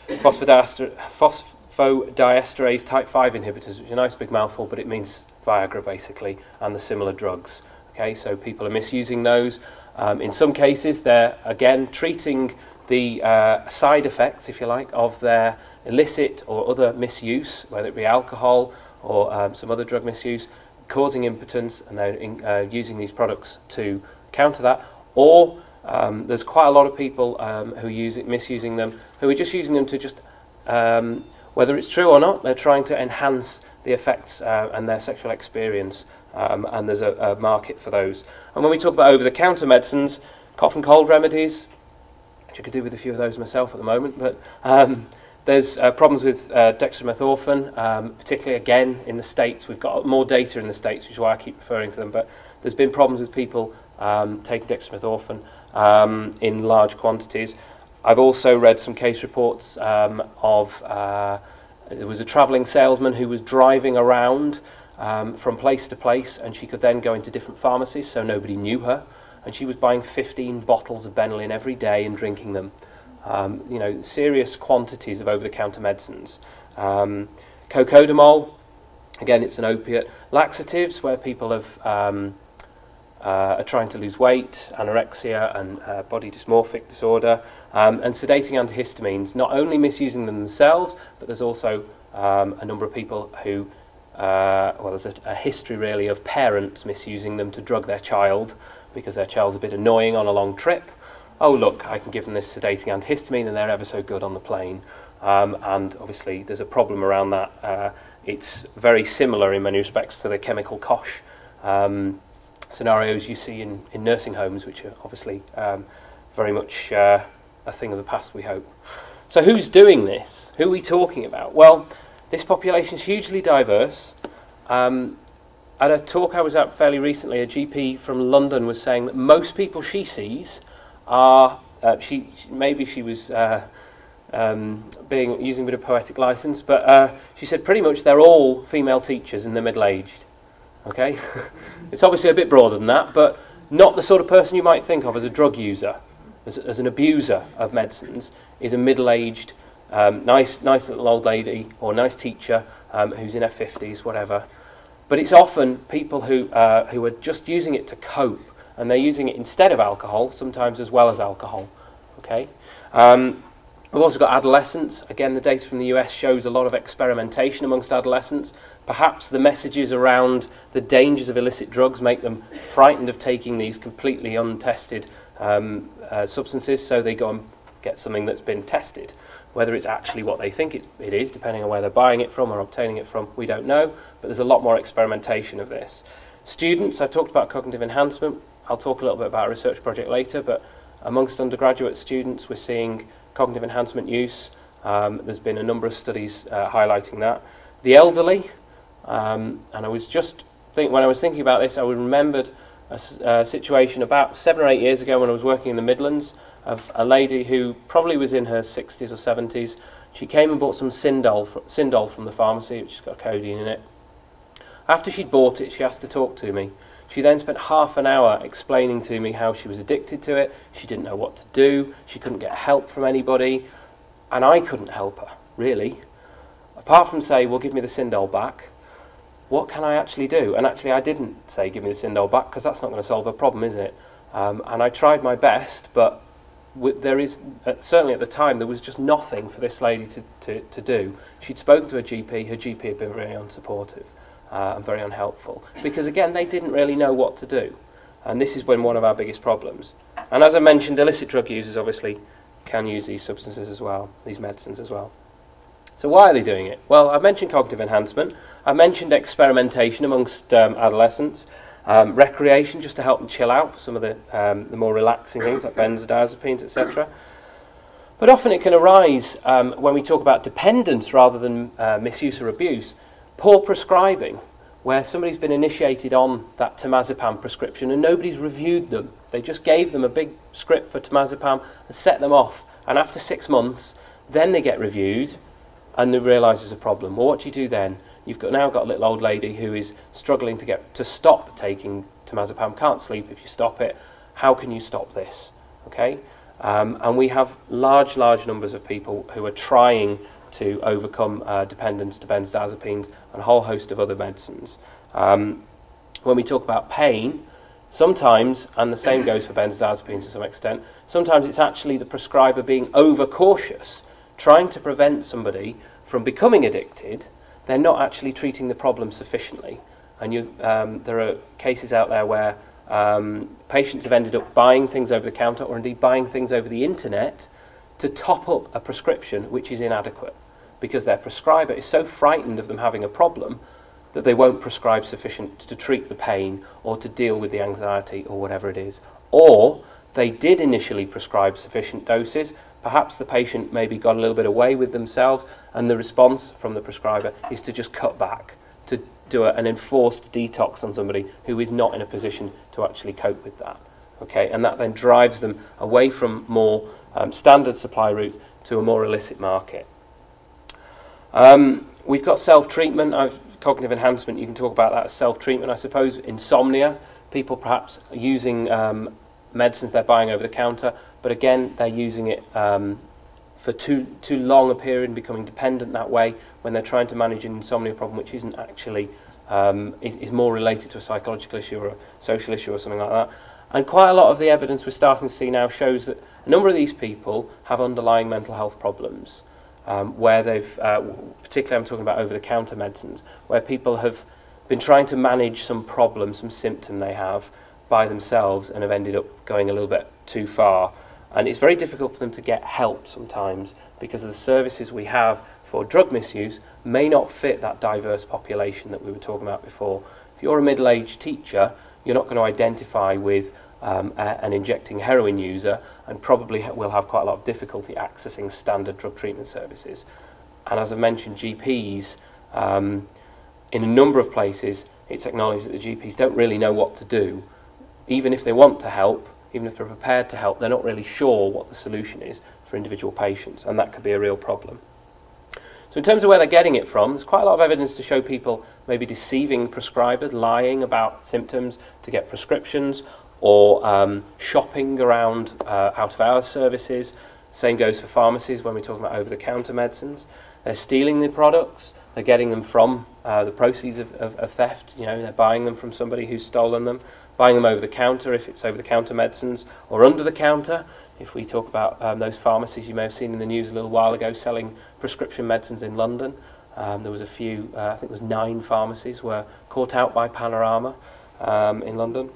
Speaker 2: phosphodiesterase type 5 inhibitors, which is a nice big mouthful, but it means Viagra basically, and the similar drugs. Okay, so people are misusing those. In some cases, they're again treating the side effects, if you like, of their illicit or other misuse, whether it be alcohol or some other drug misuse, causing impotence, and they're using these products to counter that. Or there's quite a lot of people who misusing them, who are just using them to just, whether it's true or not, they're trying to enhance the effects and their sexual experience, and there's a market for those. And when we talk about over-the-counter medicines, cough and cold remedies, which I could do with a few of those myself at the moment, but there's problems with dextromethorphan, particularly again in the States. We've got more data in the States, which is why I keep referring to them, but there's been problems with people taking dextromethorphan in large quantities. I've also read some case reports of there was a travelling salesman who was driving around from place to place, and she could then go into different pharmacies so nobody knew her, and she was buying 15 bottles of Benylin every day and drinking them. You know, serious quantities of over-the-counter medicines. Cocodamol, again, it's an opiate. Laxatives, where people have are trying to lose weight, anorexia and body dysmorphic disorder, and sedating antihistamines, not only misusing them themselves, but there's also a number of people who, well, there's a history really of parents misusing them to drug their child because their child's a bit annoying on a long trip. Oh look, I can give them this sedating antihistamine and they're ever so good on the plane. And obviously there's a problem around that. It's very similar in many respects to the chemical kosh scenarios you see in nursing homes, which are obviously very much a thing of the past, we hope. So who's doing this? Who are we talking about? Well, this population is hugely diverse. At a talk I was at fairly recently, a GP from London was saying that most people she sees are, maybe she was using a bit of poetic license, but she said pretty much they're all female teachers and they're middle-aged. Okay, it's obviously a bit broader than that, but not the sort of person you might think of as a drug user, as an abuser of medicines, is a middle-aged, nice little old lady or nice teacher who's in her 50s, whatever. But it's often people who are just using it to cope, and they're using it instead of alcohol, sometimes as well as alcohol. Okay. We've also got adolescents. Again, the data from the US shows a lot of experimentation amongst adolescents. Perhaps the messages around the dangers of illicit drugs make them frightened of taking these completely untested substances, so they go and get something that's been tested. Whether it's actually what they think it is, depending on where they're buying it from or obtaining it from, we don't know, but there's a lot more experimentation of this. Students, I talked about cognitive enhancement. I'll talk a little bit about a research project later, but amongst undergraduate students, we're seeing cognitive enhancement use. There's been a number of studies highlighting that. The elderly, and I was just when I was thinking about this, I remembered a situation about 7 or 8 years ago when I was working in the Midlands of a lady who probably was in her 60s or 70s. She came and bought some Sindol from the pharmacy, which has got codeine in it. After she'd bought it, she asked to talk to me. She then spent half an hour explaining to me how she was addicted to it. She didn't know what to do. She couldn't get help from anybody. And I couldn't help her, really. Apart from say, well, give me the Sindol back. What can I actually do? And actually, I didn't say, give me the Sindol back, because that's not going to solve her problem, is it? And I tried my best, but there is, certainly at the time, there was just nothing for this lady to do. She'd spoken to her GP had been very unsupportive and very unhelpful, because again, they didn't really know what to do. And this is when one of our biggest problems. And as I mentioned, illicit drug users obviously can use these substances as well, these medicines as well. So why are they doing it? Well, I've mentioned cognitive enhancement. I've mentioned experimentation amongst adolescents, recreation just to help them chill out for some of the more relaxing things like benzodiazepines, etc. But often it can arise when we talk about dependence rather than misuse or abuse. Poor prescribing, where somebody's been initiated on that temazepam prescription and nobody's reviewed them. They just gave them a big script for temazepam and set them off. And after 6 months, then they get reviewed and they realise there's a problem. Well, what do you do then? You've now got a little old lady who is struggling to stop taking temazepam, can't sleep if you stop it. How can you stop this? Okay? And we have large numbers of people who are trying to overcome dependence to benzodiazepines and a whole host of other medicines. When we talk about pain, sometimes, and the same goes for benzodiazepines to some extent, sometimes it's actually the prescriber being overcautious, trying to prevent somebody from becoming addicted. They're not actually treating the problem sufficiently. And there are cases out there where patients have ended up buying things over the counter or indeed buying things over the internet to top up a prescription which is inadequate, because their prescriber is so frightened of them having a problem that they won't prescribe sufficient to treat the pain or to deal with the anxiety or whatever it is. Or they did initially prescribe sufficient doses, perhaps the patient maybe got a little bit away with themselves, and the response from the prescriber is to just cut back, to do an enforced detox on somebody who is not in a position to actually cope with that. Okay, and that then drives them away from more standard supply routes to a more illicit market. We've got self-treatment. Cognitive enhancement, you can talk about that as self-treatment, I suppose. Insomnia, people perhaps using medicines they're buying over the counter, but again, they're using it for too long a period and becoming dependent that way when they're trying to manage an insomnia problem which isn't actually, is more related to a psychological issue or a social issue or something like that. And quite a lot of the evidence we're starting to see now shows that a number of these people have underlying mental health problems, where they've, particularly I'm talking about over-the-counter medicines, where people have been trying to manage some problem, some symptom they have by themselves and have ended up going a little bit too far. And it's very difficult for them to get help sometimes because the services we have for drug misuse may not fit that diverse population that we were talking about before. If you're a middle-aged teacher, you're not going to identify with an injecting heroin user and probably will have quite a lot of difficulty accessing standard drug treatment services. And as I mentioned, GPs, in a number of places, it's acknowledged that the GPs don't really know what to do. Even if they want to help, even if they're prepared to help, they're not really sure what the solution is for for individual patients, and that could be a real problem. So in terms of where they're getting it from, there's quite a lot of evidence to show people maybe deceiving prescribers, lying about symptoms to get prescriptions, or shopping around out-of-hours services. Same goes for pharmacies when we're talking about over-the-counter medicines. They're stealing the products, they're getting them from the proceeds of theft, you know, they're buying them from somebody who's stolen them, buying them over the counter if it's over-the-counter medicines, or under the counter, if we talk about those pharmacies you may have seen in the news a little while ago selling prescription medicines in London. There was a few, I think it was 9 pharmacies were caught out by Panorama in London.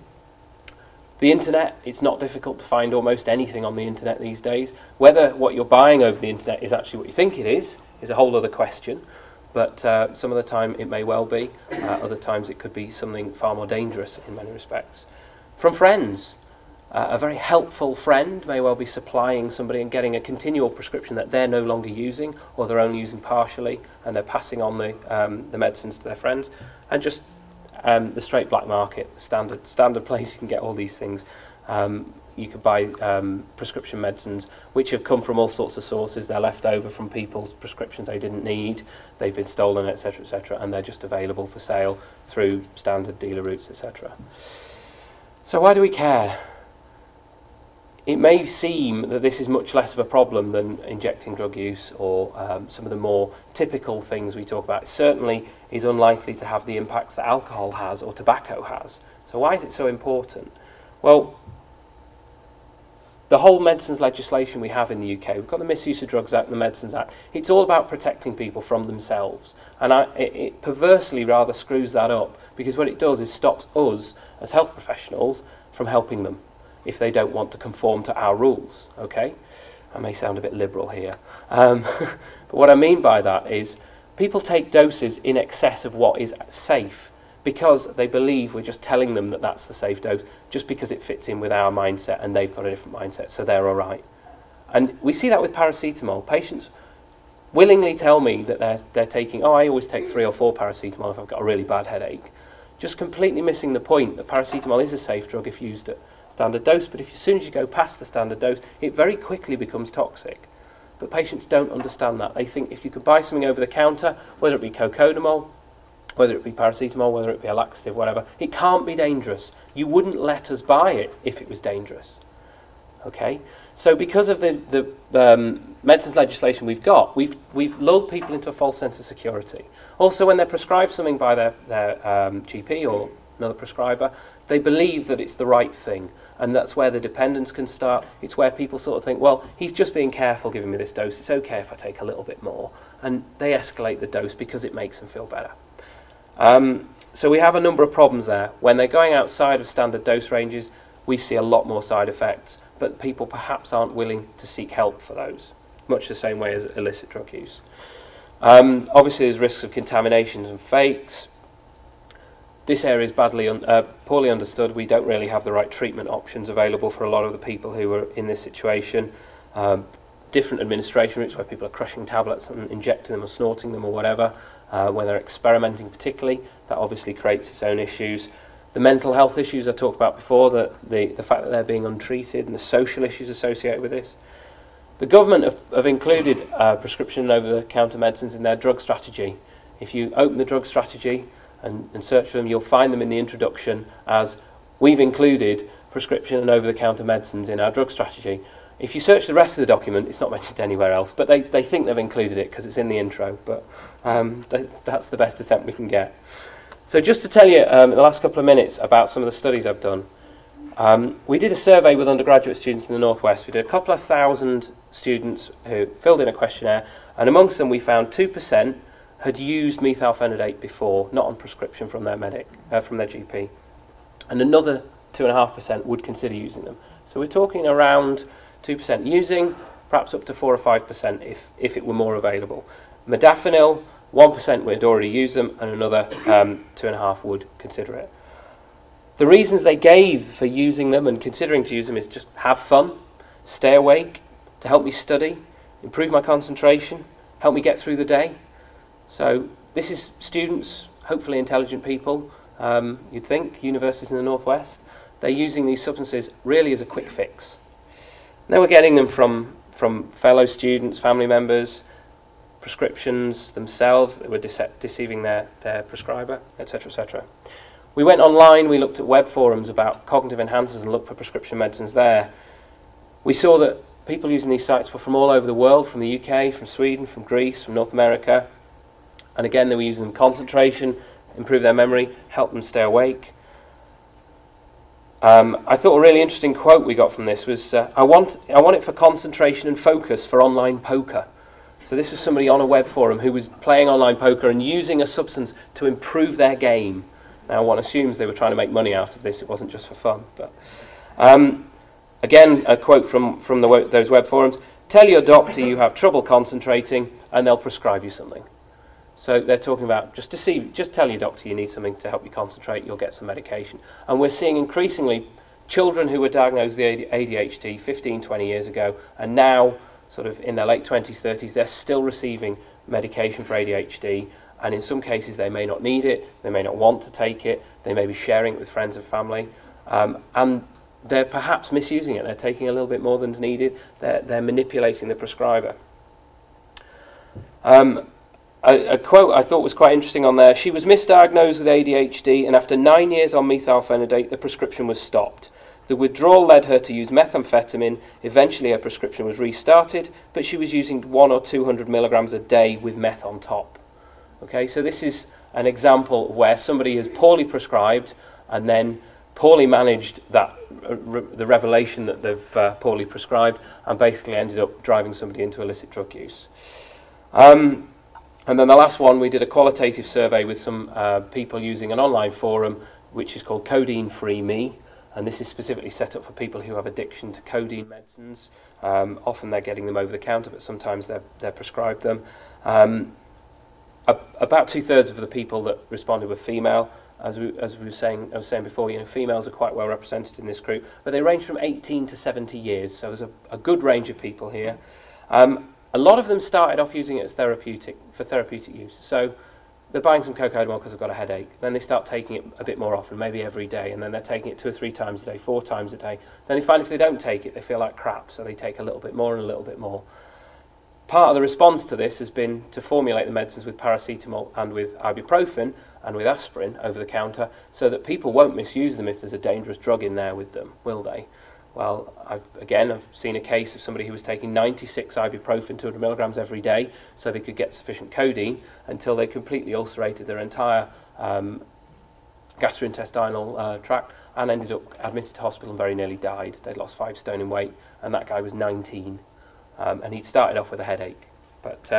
Speaker 2: The internet, it's not difficult to find almost anything on the internet these days. Whether what you're buying over the internet is actually what you think it is a whole other question. But some of the time it may well be. Other times it could be something far more dangerous in many respects. From friends. A very helpful friend may well be supplying somebody and getting a continual prescription that they're no longer using, or they're only using partially, and they're passing on the medicines to their friends. And just the straight black market, the standard place you can get all these things. You could buy prescription medicines which have come from all sorts of sources. They're left over from people's prescriptions they didn't need, they've been stolen, etc., and they're just available for sale through standard dealer routes, etc. So why do we care? It may seem that this is much less of a problem than injecting drug use or some of the more typical things we talk about. It certainly is unlikely to have the impacts that alcohol has or tobacco has. So why is it so important? Well, the whole medicines legislation we have in the UK, we've got the Misuse of Drugs Act and the Medicines Act, it's all about protecting people from themselves. And it perversely rather screws that up, because what it does is stops us as health professionals from helping them if they don't want to conform to our rules, okay? I may sound a bit liberal here. But what I mean by that is people take doses in excess of what is safe because they believe we're just telling them that that's the safe dose just because it fits in with our mindset and they've got a different mindset, so they're all right. And we see that with paracetamol. Patients willingly tell me that they're taking, I always take 3 or 4 paracetamol if I've got a really bad headache, just completely missing the point that paracetamol is a safe drug if used at standard dose, but as soon as you go past the standard dose, it very quickly becomes toxic. But patients don't understand that. They think if you could buy something over the counter, whether it be cocodamol, whether it be paracetamol, whether it be a laxative, whatever, it can't be dangerous. You wouldn't let us buy it if it was dangerous. Okay? So because of the medicines legislation we've got, we've lulled people into a false sense of security. Also, when they're prescribed something by their GP or another prescriber, they believe that it's the right thing, and that's where the dependence can start. It's where people sort of think, well, he's just being careful giving me this dose, it's okay if I take a little bit more, and they escalate the dose because it makes them feel better. So we have a number of problems there. When they're going outside of standard dose ranges, we see a lot more side effects, but people perhaps aren't willing to seek help for those, much the same way as illicit drug use. Obviously there's risks of contaminations and fakes. This area is poorly understood. We don't really have the right treatment options available for a lot of the people who are in this situation. Different administration routes where people are crushing tablets and injecting them or snorting them or whatever, when they're experimenting particularly, that obviously creates its own issues. The mental health issues I talked about before, the fact that they're being untreated, and the social issues associated with this. The government have included prescription and over-the-counter medicines in their drug strategy. If you open the drug strategy and search for them, you'll find them in the introduction as, we've included prescription and over-the-counter medicines in our drug strategy. If you search the rest of the document, it's not mentioned anywhere else, but they think they've included it because it's in the intro, but that's the best attempt we can get. So just to tell you in the last couple of minutes about some of the studies I've done. We did a survey with undergraduate students in the Northwest. We did a couple of thousand students who filled in a questionnaire, and amongst them we found 2% had used methylphenidate before, not on prescription from their from their GP, and another 2.5% would consider using them. So we're talking around 2% using, perhaps up to 4 or 5% if it were more available. Modafinil, 1% would already use them, and another 2.5% would consider it. The reasons they gave for using them and considering to use them is just have fun, stay awake, to help me study, improve my concentration, help me get through the day. So this is students, hopefully intelligent people, you'd think, universities in the Northwest. They're using these substances really as a quick fix. And then we're getting them from from fellow students, family members, prescriptions themselves that were deceiving their prescriber, etc., etc. We went online, we looked at web forums about cognitive enhancers and looked for prescription medicines there. We saw that people using these sites were from all over the world, from the UK, from Sweden, from Greece, from North America. And again, they were using them concentration, improve their memory, help them stay awake. I thought a really interesting quote we got from this was, I want it for concentration and focus for online poker. So this was somebody on a web forum who was playing online poker and using a substance to improve their game. Now one assumes they were trying to make money out of this, it wasn't just for fun. But again, a quote from those web forums, tell your doctor you have trouble concentrating and they'll prescribe you something. So they're talking about just tell your doctor you need something to help you concentrate, you'll get some medication. And we're seeing increasingly children who were diagnosed with ADHD 15, 20 years ago, and now sort of in their late 20s, 30s, they're still receiving medication for ADHD, and in some cases they may not need it, they may not want to take it, they may be sharing it with friends and family, and they're perhaps misusing it, they're taking a little bit more than's needed, they're manipulating the prescriber. A quote I thought was quite interesting on there, she was misdiagnosed with ADHD and after 9 years on methylphenidate the prescription was stopped. The withdrawal led her to use methamphetamine, eventually her prescription was restarted, but she was using 100 or 200 milligrams a day with meth on top. Okay, so this is an example where somebody is poorly prescribed and then poorly managed the revelation that they've poorly prescribed and basically ended up driving somebody into illicit drug use. And then the last one, we did a qualitative survey with some people using an online forum which is called Codeine Free Me, and this is specifically set up for people who have addiction to codeine medicines. Often they're getting them over the counter, but sometimes they're prescribed them. About 2/3 of the people that responded were female. As I was saying before, females are quite well represented in this group, but they range from 18 to 70 years, so there's a good range of people here. A lot of them started off using it as for therapeutic use. So they're buying some cocodamol because they've got a headache. Then they start taking it a bit more often, maybe every day, and then they're taking it 2 or 3 times a day, 4 times a day. Then they find if they don't take it, they feel like crap, so they take a little bit more and a little bit more. Part of the response to this has been to formulate the medicines with paracetamol and with ibuprofen and with aspirin over the counter so that people won't misuse them if there's a dangerous drug in there with them, will they? Well, I've seen a case of somebody who was taking 96 ibuprofen, 200 milligrams every day, so they could get sufficient codeine until they completely ulcerated their entire gastrointestinal tract and ended up admitted to hospital and very nearly died. They'd lost 5 stone in weight, and that guy was 19, and he'd started off with a headache. But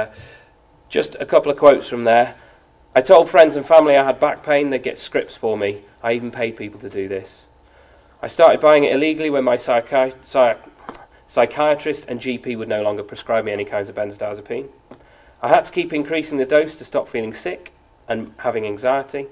Speaker 2: just a couple of quotes from there. I told friends and family I had back pain, they'd get scripts for me. I even paid people to do this. I started buying it illegally when my psychiatrist and GP would no longer prescribe me any kinds of benzodiazepine. I had to keep increasing the dose to stop feeling sick and having anxiety.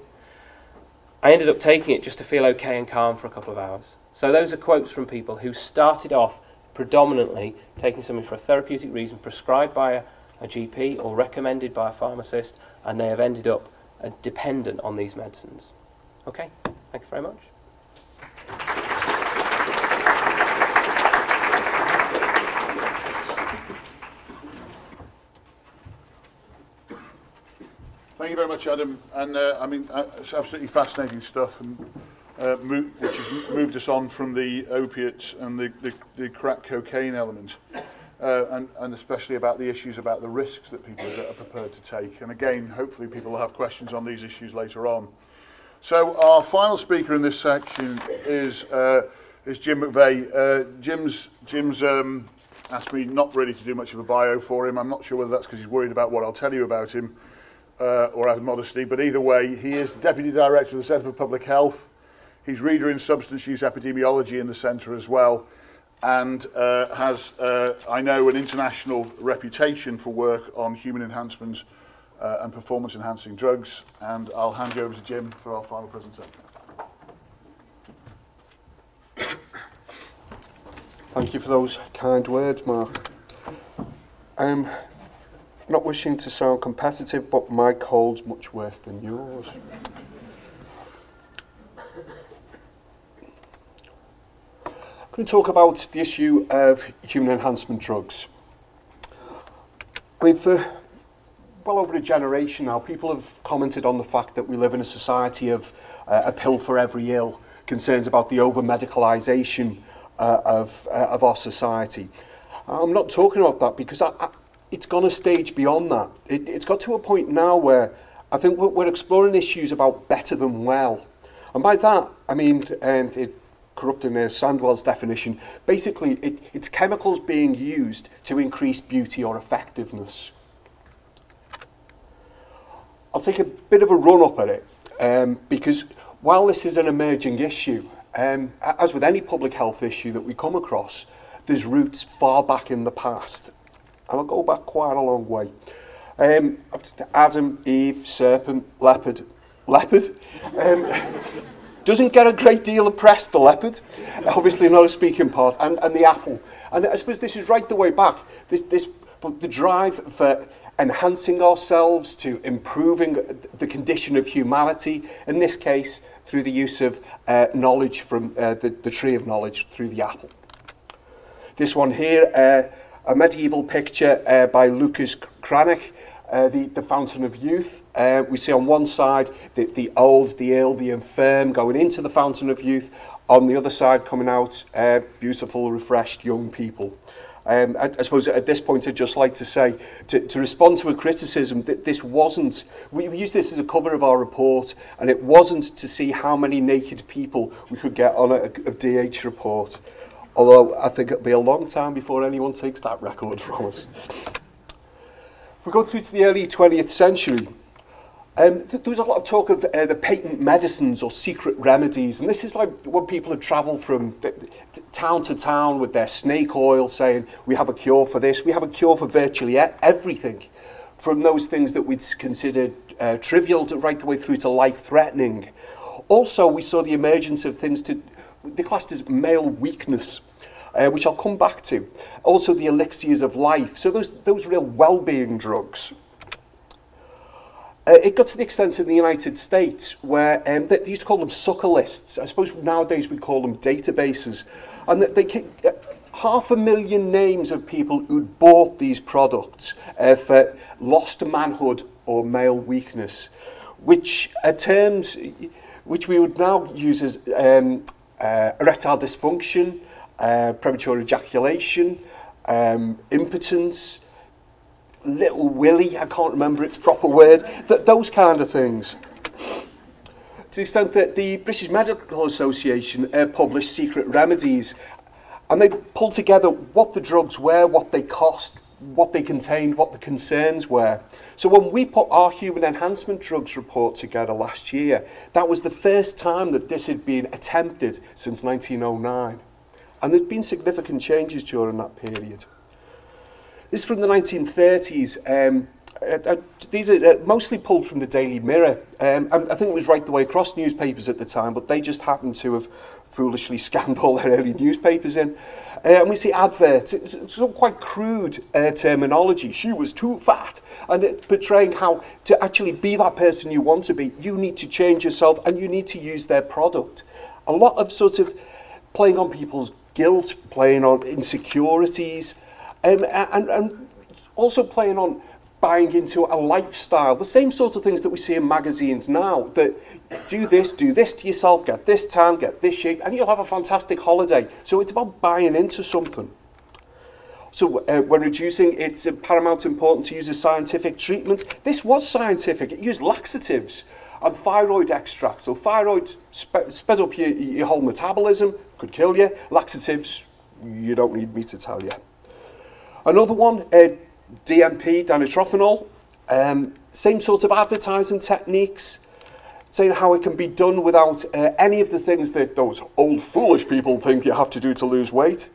Speaker 2: I ended up taking it just to feel okay and calm for a couple of hours. So those are quotes from people who started off predominantly taking something for a therapeutic reason, prescribed by a GP or recommended by a pharmacist, and they have ended up dependent on these medicines. Okay, thank you very much.
Speaker 4: Thank you very much, Adam. And it's absolutely fascinating stuff, and which has moved us on from the opiates and the crack cocaine element, and especially about the issues about the risks that people are prepared to take. And again, hopefully people will have questions on these issues later on. So our final speaker in this section is Jim McVeigh. Jim's asked me not really to do much of a bio for him. I'm not sure whether that's because he's worried about what I'll tell you about him, or out of modesty, but either way, he is the Deputy Director of the Centre for Public Health. He's Reader in Substance Use Epidemiology in the centre as well, and has, I know, an international reputation for work on human enhancement and performance-enhancing drugs. And I'll hand you over to Jim for our final presentation.
Speaker 3: Thank you for those kind words, Mark. Not wishing to sound competitive, but my cold's much worse than yours. I'm going to talk about the issue of human enhancement drugs. I mean, for well over a generation now, people have commented on the fact that we live in a society of a pill for every ill, concerns about the over-medicalisation of our society. I'm not talking about that because it's gone a stage beyond that. It's got to a point now where I think we're exploring issues about better than well. And by that, I mean, corrupting Sandwell's definition, basically it's chemicals being used to increase beauty or effectiveness. I'll take a bit of a run up at it because while this is an emerging issue, as with any public health issue that we come across, there's roots far back in the past. And I'll go back quite a long way. Adam, Eve, serpent, leopard. Doesn't get a great deal of press, the leopard. Obviously not a speaking part. And the apple. And I suppose this is right the way back. The drive for enhancing ourselves, to improving the condition of humanity, in this case through the use of knowledge from the tree of knowledge through the apple. This one here, a medieval picture by Lucas Cranach, the Fountain of Youth. We see on one side the old, the ill, the infirm going into the Fountain of Youth. On the other side coming out, beautiful, refreshed young people. I suppose at this point I'd just like to say, to respond to a criticism, that this wasn't, we used this as a cover of our report, and it wasn't to see how many naked people we could get on a DH report. Although I think it'll be a long time before anyone takes that record from us. We go through to the early 20th century. There was a lot of talk of the patent medicines or secret remedies, and this is like when people had travelled from town to town with their snake oil, saying, we have a cure for this, we have a cure for virtually everything, from those things that we'd considered trivial right the way through to life-threatening. Also, we saw the emergence of things they classed as male weakness, which I'll come back to. Also, the elixirs of life, so those real well-being drugs. It got to the extent in the United States where they used to call them sucker lists. I suppose nowadays we call them databases. And they 500,000 names of people who'd bought these products for lost manhood or male weakness, which are terms which we would now use as erectile dysfunction, premature ejaculation, impotence, little willy, I can't remember its proper word, those kind of things. To the extent that the British Medical Association published secret remedies, and they pulled together what the drugs were, what they cost, what they contained, what the concerns were. So when we put our human enhancement drugs report together last year, that was the first time that this had been attempted since 1909. And there'd been significant changes during that period. This is from the 1930s. These are mostly pulled from the Daily Mirror. I think it was right the way across newspapers at the time, but they just happened to have foolishly scanned all their early newspapers in. And we see adverts, it's quite crude terminology. She was too fat. And it portraying how to actually be that person you want to be, you need to change yourself and you need to use their product. A lot of sort of playing on people's guilt, playing on insecurities, and also playing on buying into a lifestyle, the same sort of things that we see in magazines now, that do this to yourself, get this tan, get this shape, and you'll have a fantastic holiday. So it's about buying into something. So when reducing, it's paramount important to use a scientific treatment. This was scientific. It used laxatives and thyroid extracts. So thyroid sped up your whole metabolism, could kill you. Laxatives, you don't need me to tell you. Another one, DMP, dinitrophenol, same sort of advertising techniques, saying how it can be done without any of the things that those old foolish people think you have to do to lose weight.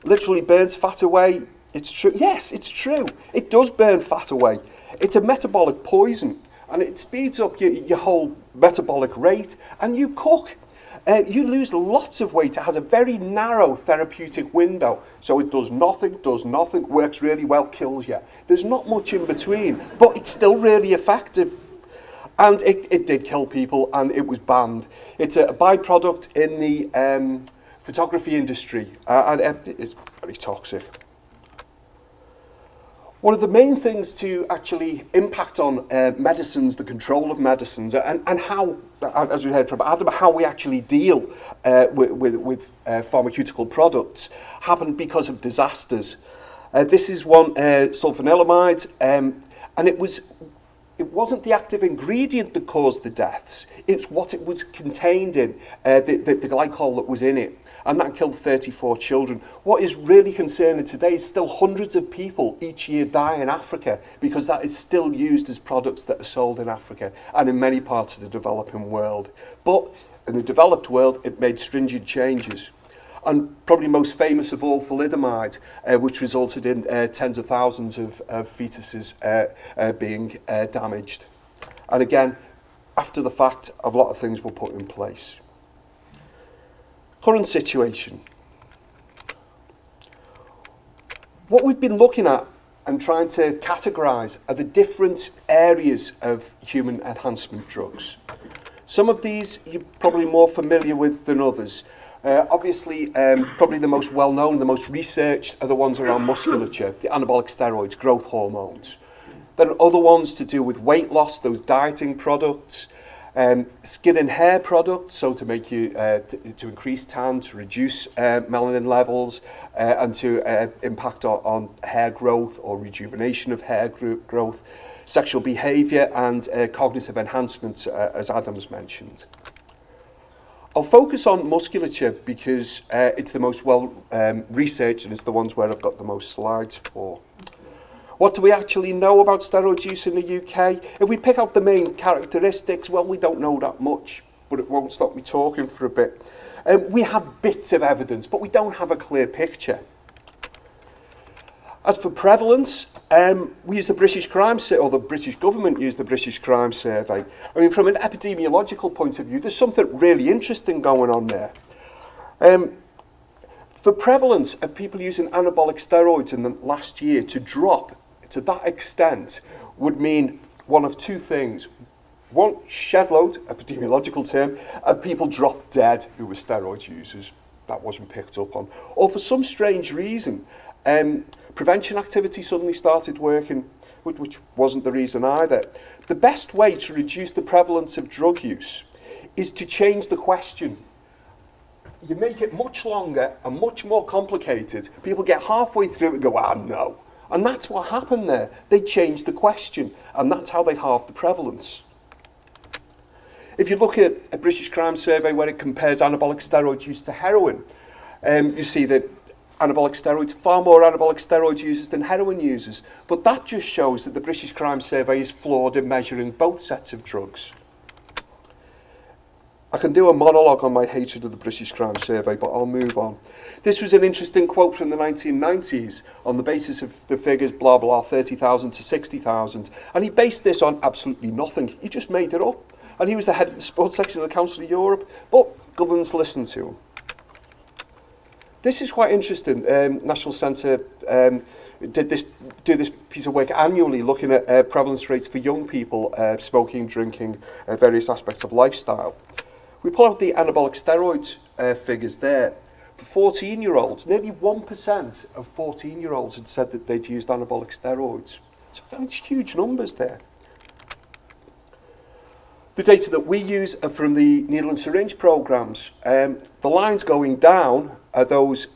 Speaker 3: Literally burns fat away. It's true. Yes, it's true. It does burn fat away. It's a metabolic poison, and it speeds up your whole metabolic rate, and you cook. You lose lots of weight. It has a very narrow therapeutic window. So it does nothing, works really well, kills you. There's not much in between, but it's still really effective. And it did kill people, and it was banned. It's a byproduct in the photography industry, and it's very toxic. One of the main things to actually impact on medicines, the control of medicines, and how, as we heard from Adam, how we actually deal with pharmaceutical products happen because of disasters. This is one sulfanilamide, and it wasn't the active ingredient that caused the deaths, it's what it was contained in, the glycol that was in it. And that killed 34 children. What is really concerning today is still hundreds of people each year die in Africa because that is still used as products that are sold in Africa and in many parts of the developing world. But in the developed world, it made stringent changes. And probably most famous of all, thalidomide, which resulted in tens of thousands of fetuses being damaged. And again, after the fact, a lot of things were put in place. Current situation. What we've been looking at and trying to categorise are the different areas of human enhancement drugs. Some of these you're probably more familiar with than others. Obviously, probably the most well-known, the most researched are the ones around musculature, the anabolic steroids, growth hormones. Then other ones to do with weight loss, those dieting products, skin and hair products, so to make you to increase tan, to reduce melanin levels, and to impact on hair growth or rejuvenation of hair growth, sexual behaviour and cognitive enhancements, as Adam's mentioned. I'll focus on musculature because it's the most well researched and it's the ones where I've got the most slides for. What do we actually know about steroid use in the UK? If we pick out the main characteristics, well, we don't know that much, but it won't stop me talking for a bit. We have bits of evidence, but we don't have a clear picture. As for prevalence, we use the British Crime Survey, or the British government used the British Crime Survey. I mean, from an epidemiological point of view, there's something really interesting going on there. For prevalence of people using anabolic steroids in the last year to drop to that extent would mean one of two things. One, shed load, epidemiological term, of people dropped dead who were steroid users. That wasn't picked up on. Or for some strange reason, prevention activity suddenly started working, which wasn't the reason either. The best way to reduce the prevalence of drug use is to change the question. You make it much longer and much more complicated. People get halfway through and go, no. And that's what happened there. They changed the question, and that's how they halved the prevalence. If you look at a British Crime Survey where it compares anabolic steroid use to heroin, you see that anabolic steroids, far more anabolic steroid users than heroin users. But that just shows that the British Crime Survey is flawed in measuring both sets of drugs. I can do a monologue on my hatred of the British Crime Survey, but I'll move on. This was an interesting quote from the 1990s on the basis of the figures, blah, blah, 30,000 to 60,000. And he based this on absolutely nothing. He just made it up. And he was the head of the sports section of the Council of Europe, but governments listened to him. This is quite interesting. National Centre do this piece of work annually, looking at prevalence rates for young people, smoking, drinking, various aspects of lifestyle. We pull out the anabolic steroid figures there. For 14-year-olds, nearly 1% of 14-year-olds had said that they'd used anabolic steroids. So that's huge numbers there. The data that we use are from the needle and syringe programs. The lines going down are those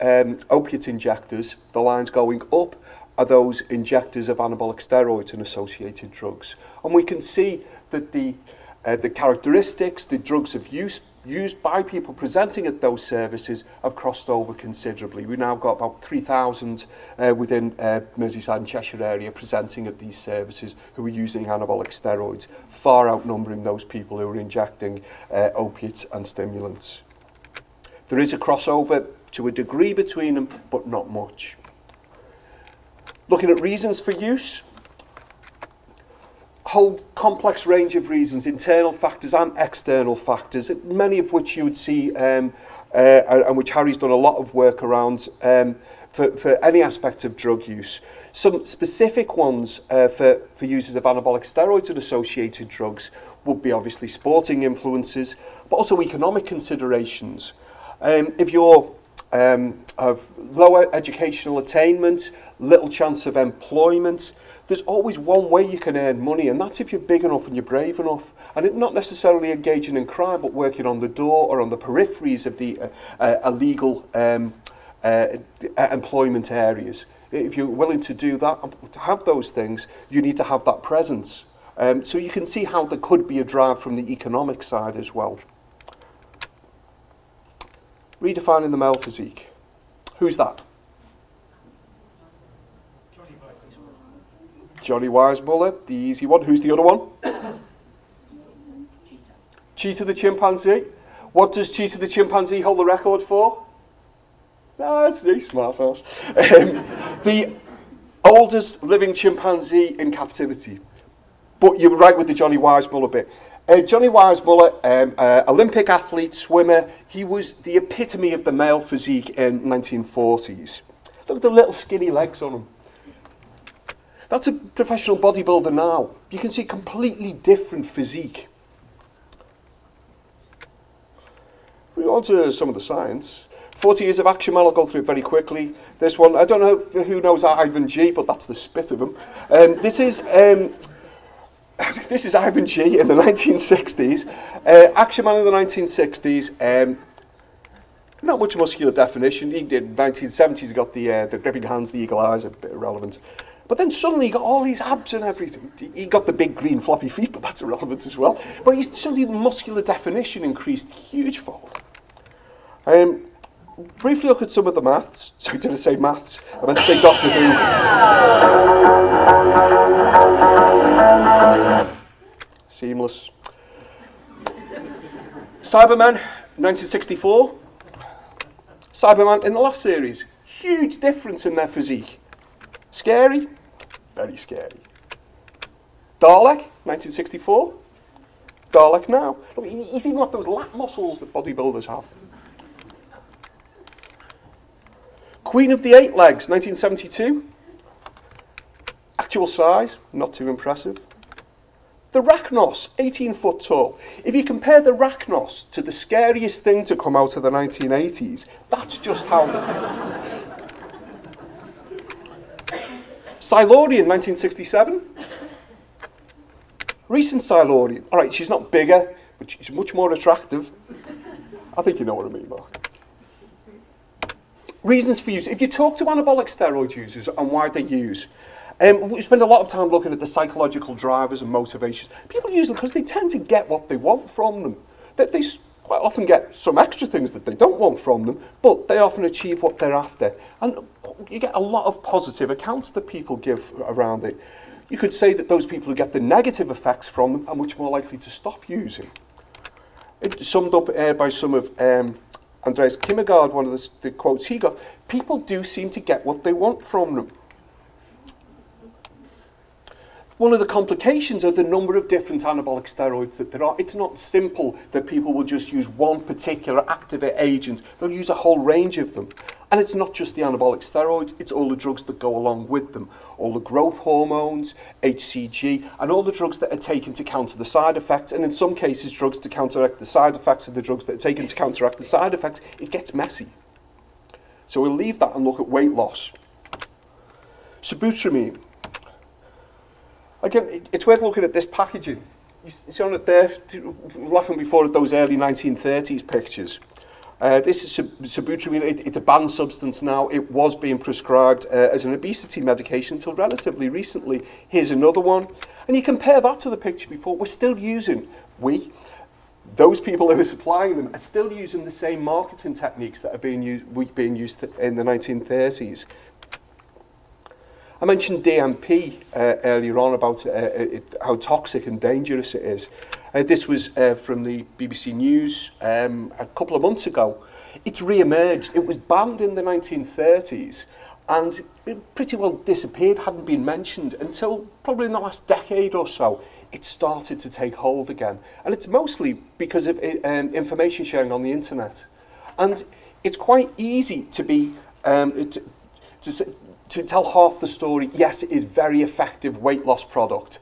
Speaker 3: opiate injectors. The lines going up are those injectors of anabolic steroids and associated drugs. And we can see that the characteristics, the drugs of use used by people presenting at those services have crossed over considerably. We've now got about 3,000 within Merseyside and Cheshire area presenting at these services who are using anabolic steroids, far outnumbering those people who are injecting opiates and stimulants. There is a crossover to a degree between them, but not much. Looking at reasons for use, whole complex range of reasons, internal factors and external factors, many of which you would see and which Harry's done a lot of work around for any aspect of drug use. Some specific ones for users of anabolic steroids and associated drugs would be obviously sporting influences, but also economic considerations. If you're of lower educational attainment, little chance of employment, there's always one way you can earn money, and that's if you're big enough and you're brave enough. And it's not necessarily engaging in crime, but working on the door or on the peripheries of the illegal employment areas. If you're willing to do that, to have those things, you need to have that presence. So you can see how there could be a drive from the economic side as well. Redefining the male physique. Who's that? Johnny Weissmuller, the easy one. Who's the other one? Cheetah the chimpanzee. What does Cheetah the chimpanzee hold the record for? That's a smart horse. The oldest living chimpanzee in captivity. But you're right with the Johnny Weissmuller bit. Johnny Weissmuller, Olympic athlete, swimmer, he was the epitome of the male physique in 1940s. Look at the little skinny legs on him. That's a professional bodybuilder now. You can see completely different physique. We go on to some of the science. 40 years of action man, I'll go through it very quickly. This one, I don't know who knows Ivan G, but that's the spit of him. This is Ivan G in the 1960s. Action man in the 1960s. Not much muscular definition. He did 1970s. He got the gripping hands, the eagle eyes, a bit irrelevant. But then suddenly he got all these abs and everything. He got the big green floppy feet, but that's irrelevant as well. But suddenly the muscular definition increased hugefold. Briefly look at some of the maths. Sorry, did I say maths? I meant to say Doctor Who. Seamless. Cybermen, 1964. Cyberman in the last series. Huge difference in their physique. Scary? Very scary. Dalek, 1964. Dalek now. Look, he's even got those lat muscles that bodybuilders have. Queen of the Eight Legs, 1972. Actual size, not too impressive. The Rachnos, 18 foot tall. If you compare the Rachnos to the scariest thing to come out of the 1980s, that's just how... Silurian, 1967. Recent Silurian. All right, she's not bigger, but she's much more attractive. I think you know what I mean, Mark. Reasons for use. If you talk to anabolic steroid users and why they use, we spend a lot of time looking at the psychological drivers and motivations. People use them because they tend to get what they want from them. They quite often get some extra things that they don't want from them, but they often achieve what they're after. And you get a lot of positive accounts that people give around it. You could say that those people who get the negative effects from them are much more likely to stop using. It's summed up by some of Andreas Kimmergaard, one of the quotes he got. People do seem to get what they want from them. One of the complications are the number of different anabolic steroids that there are. It's not simple that people will just use one particular active agent. They'll use a whole range of them. And it's not just the anabolic steroids, it's all the drugs that go along with them. All the growth hormones, HCG, and all the drugs that are taken to counter the side effects, and in some cases drugs to counteract the side effects of the drugs that are taken to counteract the side effects. It gets messy. So we'll leave that and look at weight loss. Sibutramine. Again, it's worth looking at this packaging. You see on it there, laughing before at those early 1930s pictures. This is sibutramine. It's a banned substance now. It was being prescribed as an obesity medication until relatively recently. Here's another one. And you compare that to the picture before. We're still using, those people who are supplying them are still using the same marketing techniques that are being used in the 1930s. I mentioned DMP earlier on about how toxic and dangerous it is. This was from the BBC News a couple of months ago. It's re-emerged. It was banned in the 1930s and it pretty well disappeared, hadn't been mentioned until probably in the last decade or so. It started to take hold again. And it's mostly because of information sharing on the internet. And it's quite easy to be to tell half the story. Yes, it is very effective weight loss product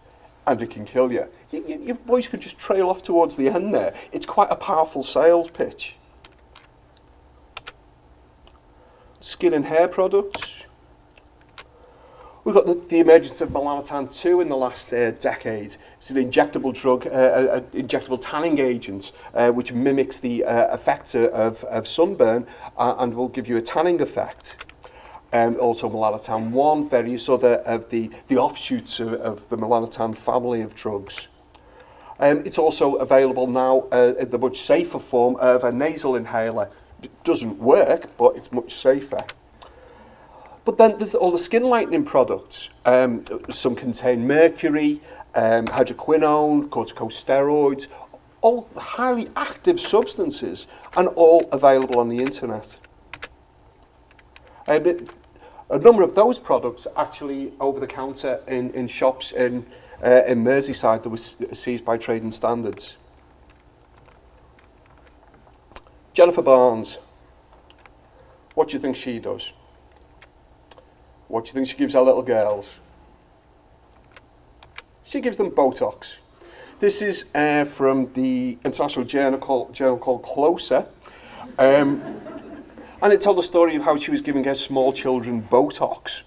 Speaker 3: and it can kill you. Your voice could just trail off towards the end there. It's quite a powerful sales pitch. Skin and hair products. We've got the emergence of melanotan 2 in the last decade. It's an injectable drug, injectable tanning agent, which mimics the effects of sunburn and will give you a tanning effect. Also melanotan 1, various other of the offshoots of the melanotan family of drugs. It's also available now in the much safer form of a nasal inhaler. It doesn't work, but it's much safer. But then there's all the skin lightening products. Some contain mercury, hydroquinone, corticosteroids, all highly active substances, and all available on the internet. A number of those products are actually over the counter in shops in Merseyside that was seized by Trading Standards. Jennifer Barnes, what do you think she does? What do you think she gives our little girls? She gives them Botox. This is from the international journal called Closer. And it told the story of how she was giving her small children Botox.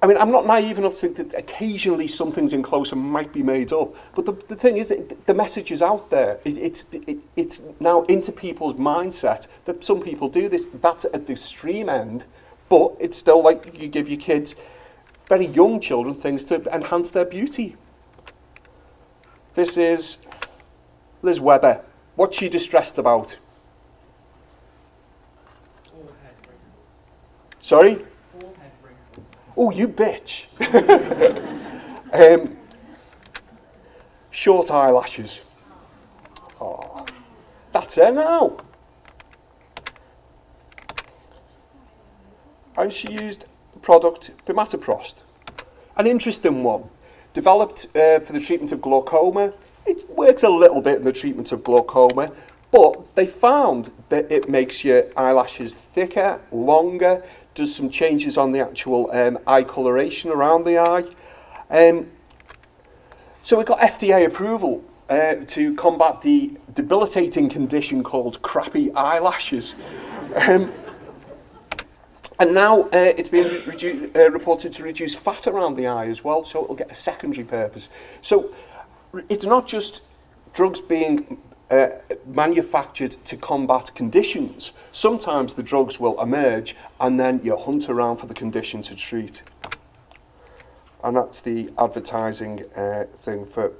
Speaker 3: I mean, I'm not naive enough to think that occasionally some things in Closer might be made up. But the thing is, the message is out there. It's now into people's mindset that some people do this. That's at the extreme end. But it's still like you give your kids, very young children, things to enhance their beauty. This is Liz Webber. What's she distressed about?
Speaker 5: All head wrinkles.
Speaker 3: Sorry?
Speaker 5: All head wrinkles.
Speaker 3: Oh, you bitch. Short eyelashes. Oh, that's her now. And she used the product Bimatoprost. An interesting one. Developed for the treatment of glaucoma. It works a little bit in the treatment of glaucoma, but they found that it makes your eyelashes thicker, longer, does some changes on the actual eye coloration around the eye. So we got FDA approval to combat the debilitating condition called crappy eyelashes. And now it's been reported to reduce fat around the eye as well, so it'll get a secondary purpose. So it's not just drugs being manufactured to combat conditions. Sometimes the drugs will emerge and then you hunt around for the condition to treat. And that's the advertising thing for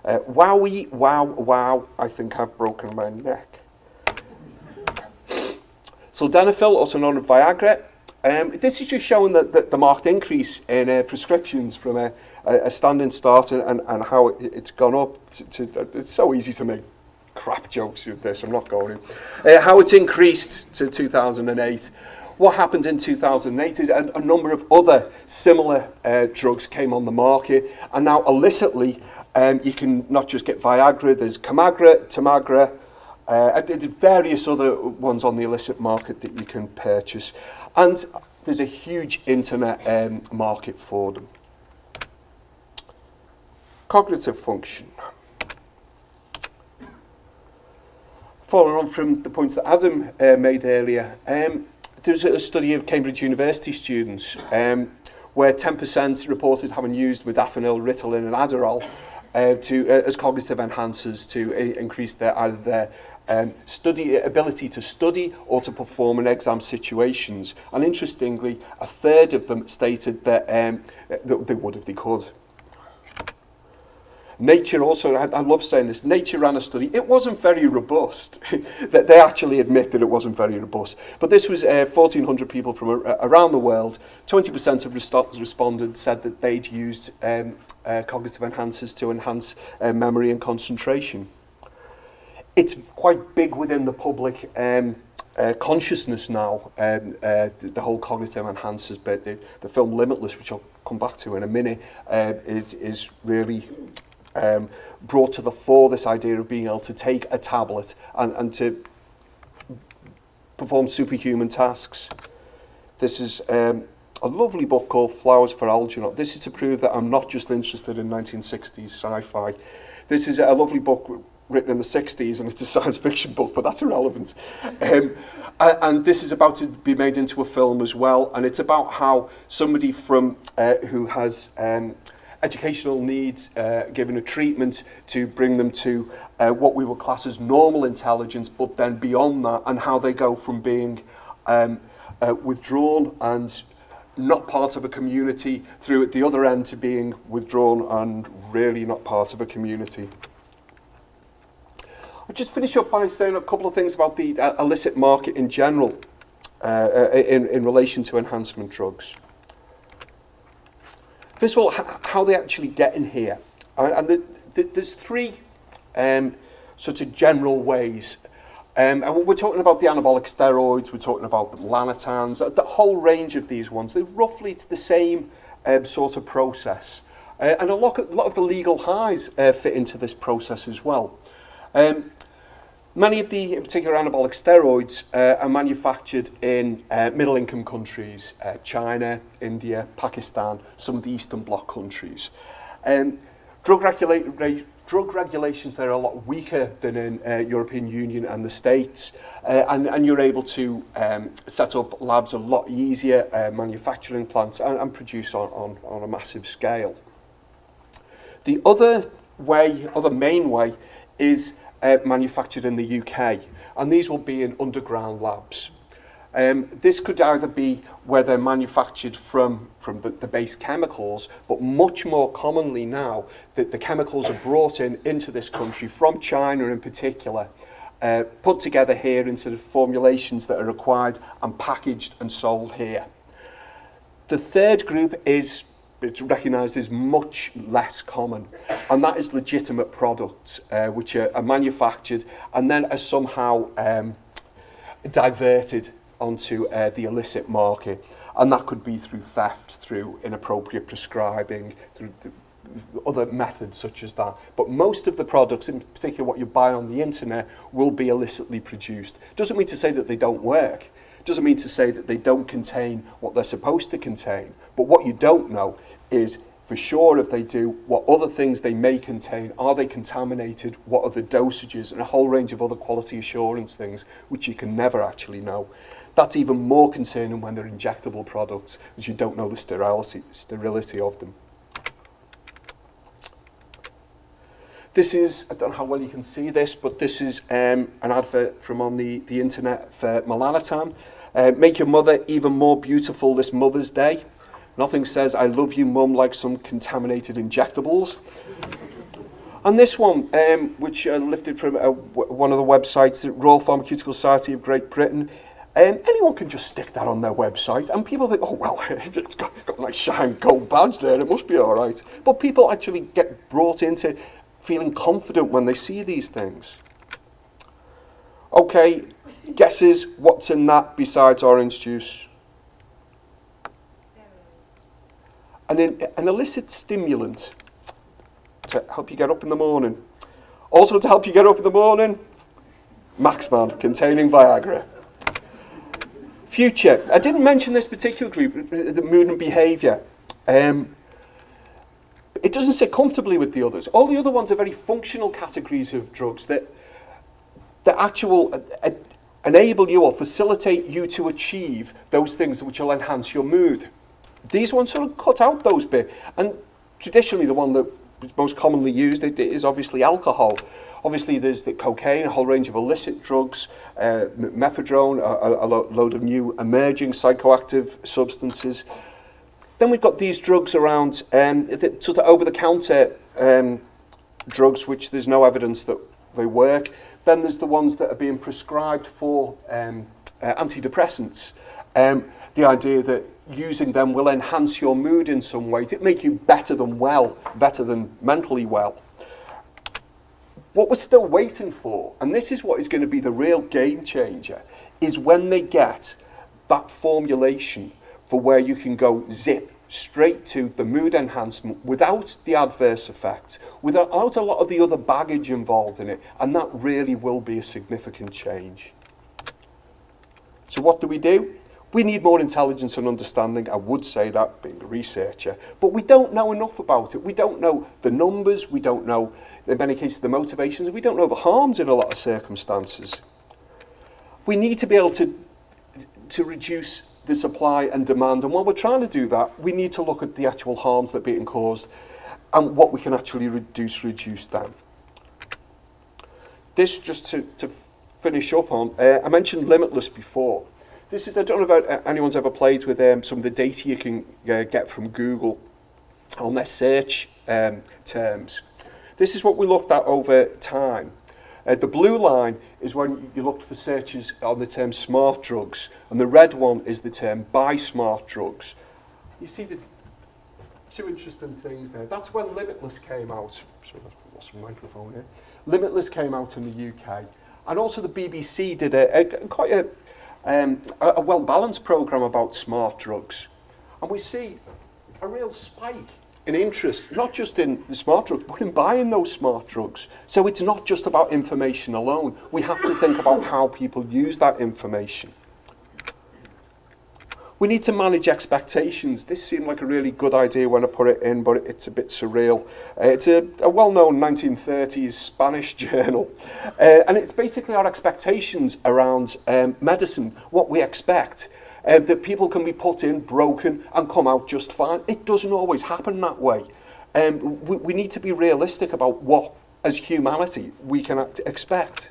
Speaker 3: wowie, wow, I think I've broken my neck. Sildenafil, also known as Viagra. This is just showing the marked increase in prescriptions from a standing start and how it's gone up to it's so easy to make crap jokes with this, I'm not going to. How it's increased to 2008. What happened in 2008 is a number of other similar drugs came on the market, and now illicitly you can not just get Viagra, there's Camagra, Tamagra, and various other ones on the illicit market that you can purchase. And there's a huge internet market for them. Cognitive function. Following on from the points that Adam made earlier, there's a study of Cambridge University students where 10% reported having used modafinil, Ritalin and Adderall as cognitive enhancers to increase either their ability to study or to perform in exam situations. And interestingly, a third of them stated that, that they would if they could. Nature also, I love saying this, Nature ran a study. It wasn't very robust. That they actually admit that it wasn't very robust. But this was 1,400 people from around the world. 20% of respondents said that they'd used cognitive enhancers to enhance memory and concentration. It's quite big within the public consciousness now, the whole cognitive enhancers bit. The film Limitless, which I'll come back to in a minute, is really brought to the fore this idea of being able to take a tablet and to perform superhuman tasks. This is a lovely book called Flowers for Algernon. This is to prove that I'm not just interested in 1960s sci-fi. This is a lovely book written in the 60s and it's a science fiction book, but that's irrelevant. And this is about to be made into a film as well, and it's about how somebody from who has educational needs given a treatment to bring them to what we would class as normal intelligence, but then beyond that, and how they go from being withdrawn and not part of a community through at the other end to being withdrawn and really not part of a community. I'll just finish up by saying a couple of things about the illicit market in general in relation to enhancement drugs. First of all, how they actually get in here. And there's three sort of general ways. And we're talking about the anabolic steroids, we're talking about the lanitans, the whole range of these ones. It's the same sort of process. And a lot of the legal highs fit into this process as well. Many of the, in particular, anabolic steroids are manufactured in middle-income countries, China, India, Pakistan, some of the Eastern Bloc countries. Drug regulations there are a lot weaker than in European Union and the States, and you're able to set up labs a lot easier, manufacturing plants, and produce on a massive scale. The other main way is manufactured in the UK, and these will be in underground labs. This could either be where they're manufactured from the base chemicals, but much more commonly now that the chemicals are brought into this country from China in particular, put together here into the formulations that are required and packaged and sold here. The third group is, it's recognised as much less common, and that is legitimate products which are manufactured and then are somehow diverted onto the illicit market, and that could be through theft, through inappropriate prescribing, through other methods such as that. But most of the products, in particular what you buy on the internet, will be illicitly produced. Doesn't mean to say that they don't work. Doesn't mean to say that they don't contain what they're supposed to contain. But what you don't know is for sure if they do, what other things they may contain, are they contaminated, what are the dosages, and a whole range of other quality assurance things which you can never actually know. That's even more concerning when they're injectable products, as you don't know the sterility of them. This is, I don't know how well you can see this, but this is an advert from on the internet for melanotan. Make your mother even more beautiful this Mother's Day. Nothing says, I love you, Mum, like some contaminated injectables. And this one, which I lifted from one of the websites, the Royal Pharmaceutical Society of Great Britain, anyone can just stick that on their website, and people think, oh, well, it's got a nice shine gold badge there, it must be all right. But people actually get brought into feeling confident when they see these things. Okay, guesses what's in that besides orange juice? An illicit stimulant to help you get up in the morning. Also to help you get up in the morning, Maxman containing Viagra. Future. I didn't mention this particular group, the mood and behaviour. It doesn't sit comfortably with the others. All the other ones are very functional categories of drugs that enable you or facilitate you to achieve those things which will enhance your mood. These ones sort of cut out those bits. And traditionally the one that is most commonly used is obviously alcohol. Obviously there's the cocaine, a whole range of illicit drugs, methadone, a load of new emerging psychoactive substances. Then we've got these drugs around, sort of over-the-counter drugs, which there's no evidence that they work. Then there's the ones that are being prescribed for antidepressants. The idea that using them will enhance your mood in some way, to make you better than mentally well. What we're still waiting for, and this is what is going to be the real game changer, is when they get that formulation for where you can go zip straight to the mood enhancement without the adverse effects, without a lot of the other baggage involved in it, and that really will be a significant change. So what do? We need more intelligence and understanding, I would say that, being a researcher, but we don't know enough about it. We don't know the numbers, we don't know, in many cases, the motivations, we don't know the harms in a lot of circumstances. We need to be able to reduce the supply and demand, and while we're trying to do that, we need to look at the actual harms that are being caused and what we can actually reduce them. This, just to finish up on, I mentioned Limitless before. This is, I don't know if anyone's ever played with some of the data you can get from Google on their search terms. This is what we looked at over time. The blue line is when you looked for searches on the term smart drugs, and the red one is the term buy smart drugs. You see the two interesting things there. That's when Limitless came out. So I've lost my microphone here. Limitless came out in the UK, and also the BBC did quite a well-balanced programme about smart drugs. And we see a real spike in interest, not just in the smart drugs, but in buying those smart drugs. So it's not just about information alone. We have to think about how people use that information. We need to manage expectations. This seemed like a really good idea when I put it in, but it's a bit surreal. It's a well-known 1930s Spanish journal. And it's basically our expectations around medicine, what we expect. That people can be put in, broken, and come out just fine. It doesn't always happen that way. We need to be realistic about what, as humanity, we can expect.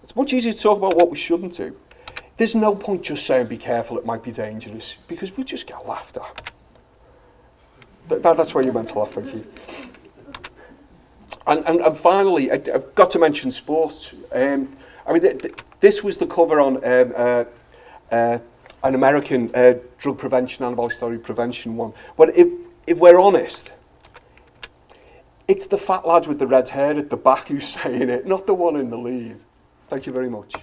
Speaker 3: It's much easier to talk about what we shouldn't do. There's no point just saying, be careful, it might be dangerous, because we just get laughed at. That's where you're meant to laugh, thank you. And finally, I've got to mention sports. I mean, this was the cover on an American drug prevention, antibiotic steroid prevention one. But if we're honest, it's the fat lad with the red hair at the back who's saying it, not the one in the lead. Thank you very much.